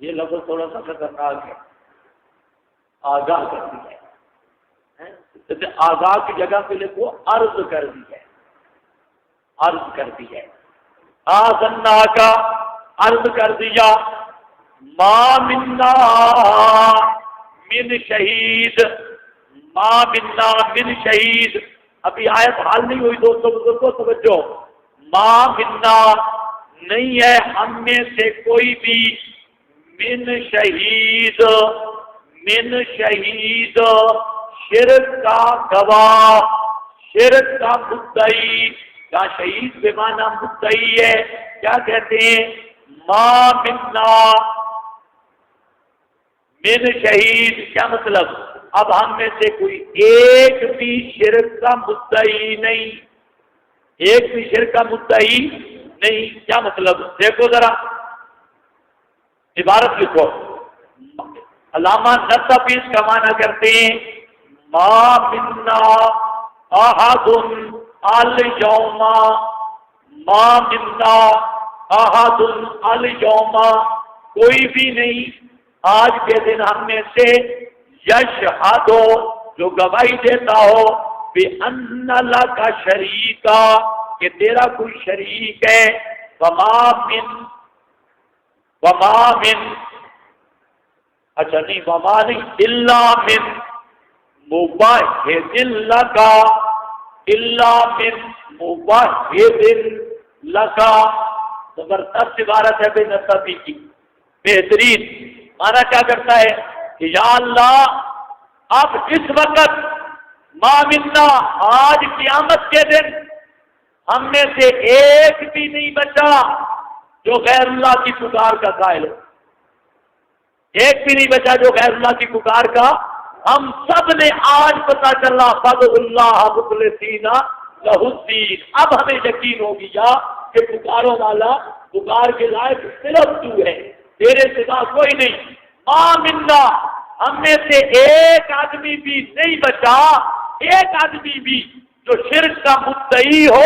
یہ لفظ تھوڑا سا خطرناک ہے، آگاہ کر دیا ہے، آگاہ کی جگہ پہ لکھو عرض کر دی ہے، عرض کر دی ہے۔ آزمنا کا عرض کر دیا، ما منا من شہید، ما منا من شہید۔ ابھی آیت حال نہیں ہوئی دوستوں بزرگوں، توجہ، ما منا نہیں ہے ہم میں سے کوئی بھی، من شہید، من شہید شرک کا گواہ، شرک کا مدعی، یا شہید بے معنی مدعی ہے۔ کیا کہتے ہیں؟ ما منا من شہید، کیا مطلب؟ اب ہم میں سے کوئی ایک بھی شرک کا مدعی نہیں، ایک بھی شرک کا مدعی نہیں۔ کیا مطلب؟ دیکھو ذرا عبارت لکھو۔ علامہ نصفی اس کا معنی کرتے ہیں ما منا احد الیوم، ما منا احد الیوم، کوئی بھی نہیں آج کے دن ہم میں سے یشہد جو گواہی دیتا ہو بِأَنَّ لَكَ شَرِيكًا کہ تیرا کوئی شریک ہے، وَمَا مِن اچھا نہیں وما نہیں الا من مباحد لکا، الا من مباحد لکا، زبردست عبارت ہے بے نصفی کی، بہترین مانا کیا کرتا ہے کہ یا اللہ اب اس وقت ما منا آج قیامت کے دن ہم میں سے ایک بھی نہیں بچا جو غیر اللہ کی پکار کا قائل ہو، ایک بھی نہیں بچا جو غیر اللہ کی پکار کا، ہم سب نے آج پتا چلا فضل اللہ مخلصین لہ الدین، اب ہمیں یقین ہو گیا کہ پکاروں والا پکار کے لائق صرف تو ہے، تیرے سوا کوئی نہیں۔ ما منا ہم میں سے ایک آدمی بھی نہیں بچا، ایک آدمی بھی جو شرک کا مدعی ہو،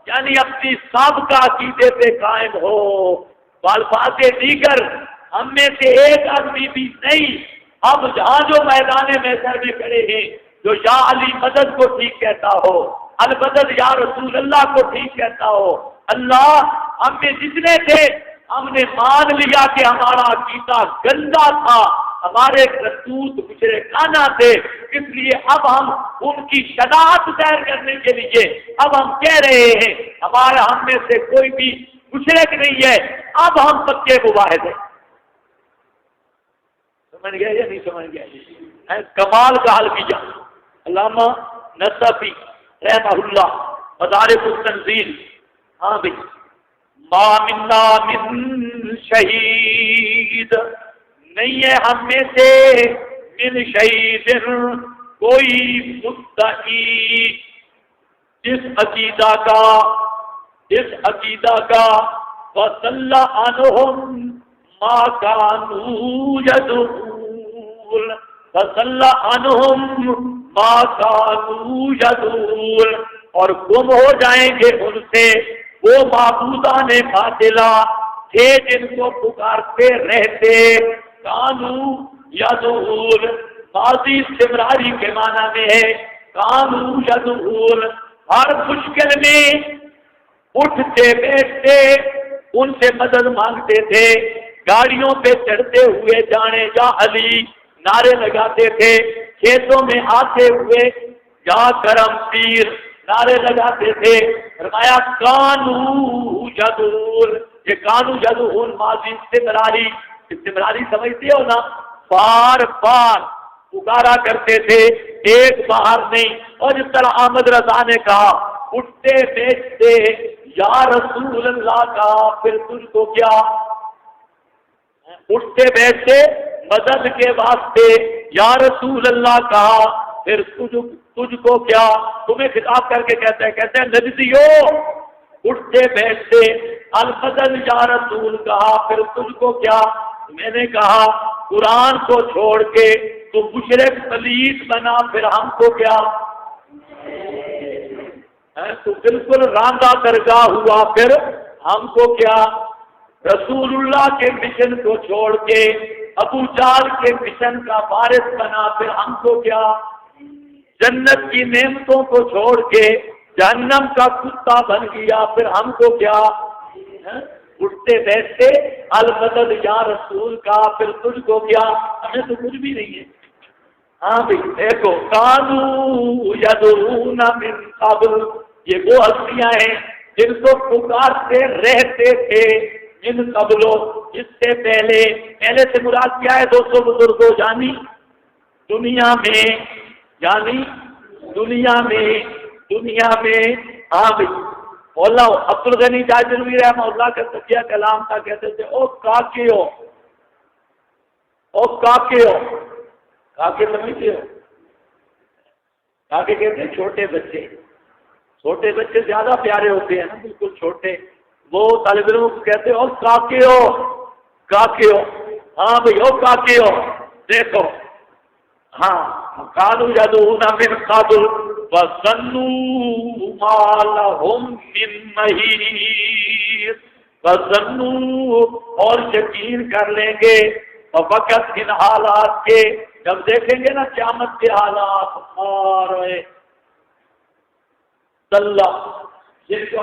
یعنی اپنی سابقہ عقیدے پہ قائم ہو، بالفاظ دیگر ہم میں سے ایک آدمی بھی نہیں۔ اب جہاں جو میدان محشر میں کھڑے ہیں جو یا علی مدد کو ٹھیک کہتا ہو، البدد یا رسول اللہ کو ٹھیک کہتا ہو، اللہ ہم میں جتنے تھے ہم نے مان لیا کہ ہمارا عقیدہ گندا تھا، ہمارے کرتوت مشرکانہ تھے، اس لیے اب ہم ان کی شناخت ظاہر کرنے کے لیے اب ہم کہہ رہے ہیں ہمارا ہم میں سے کوئی بھی مشرک نہیں ہے، اب ہم پکے موحد ہیں۔ سمجھ گئے یا نہیں سمجھ گئے؟ کمال کا حل کیا علامہ نصفی رحمہ اللہ مدارک التنزیل۔ ہاں بھائی ما منا من شہید، نہیں ہے ہم میں سے من شہید کوئی مدعی اس عقیدہ کا وصلی عنہم ما کانوا یدعون، وصلی عنہم ما کانوا یدعون، اور گم ہو جائیں گے ان سے وہ معبودان باطلا تھے جن کو پکارتے رہتے، کانو یدعون ماضی استمراری کے معنی میں ہے، کانو یدعون ہر مشکل میں اٹھتے بیٹھتے ان سے مدد مانگتے تھے، گاڑیوں پہ چڑھتے ہوئے جانے یا علی نعرے لگاتے تھے، کھیتوں میں آتے ہوئے یا کرم پیر نعرے لگاتے تھے۔ فرمایا کانو یدعون، یہ کانو یدعون ماضی استمراری سمجھتے ہو نا، بار بار پکارا کرتے تھے، ایک بار نہیں۔ اور جس طرح احمد رضا نے کہا اٹھتے بیٹھتے یا رسول اللہ کا، پھر تجھ کو کیا، اٹھتے بیٹھتے مدد کے واسطے یا رسول اللہ کہا، پھر تجھ کو کیا، تمہیں خطاب کر کے کہتے ہیں نجدیو اٹھتے بیٹھتے المدد یا رسول کہا، پھر تجھ کو کیا، میں نے کہا قرآن کو چھوڑ کے تو مشرک پلیت بنا، پھر ہم کو کیا، تو بالکل راندہ درگاہ ہوا، پھر ہم کو کیا، رسول اللہ کے مشن کو چھوڑ کے ابو جہل کے مشن کا وارث بنا، پھر ہم کو کیا، جنت کی نعمتوں کو چھوڑ کے جہنم کا کتا بن گیا، پھر ہم کو کیا، اٹھتے بیٹھتے المدد یا رسول کا، پھر تجھ کو کیا، ہمیں تو کچھ بھی نہیں ہے۔ ہاں بھائی دیکھو کانو یدعون من قبل، یہ وہ ہستیاں ہیں جن کو پکارتے رہتے تھے جن قبلوں، اس سے پہلے سے مراد کیا ہے دوستوں بزرگوں، یعنی دنیا میں ہاں بھائی مولا عبد الغنی جاجروی رحمہ اللہ کا تقیہ کلام تھا، کہتے تھے او کاکے سمجھتے ہو، آگے کہتے ہیں چھوٹے بچے زیادہ پیارے ہوتے ہیں نا، بالکل چھوٹے، وہ طالب علموں کو کہتے ہیں اور کاکے ہو، ہاں بھائی ہو کاکے ہو، دیکھو ہاں قالوا يدعون من قبل فظنوا ما لهم من محيص، فظنوا اور یقین کر لیں گے وقت ان حالات کے، جب دیکھیں گے نا قیامت کے حالات، اور اللہ جن کو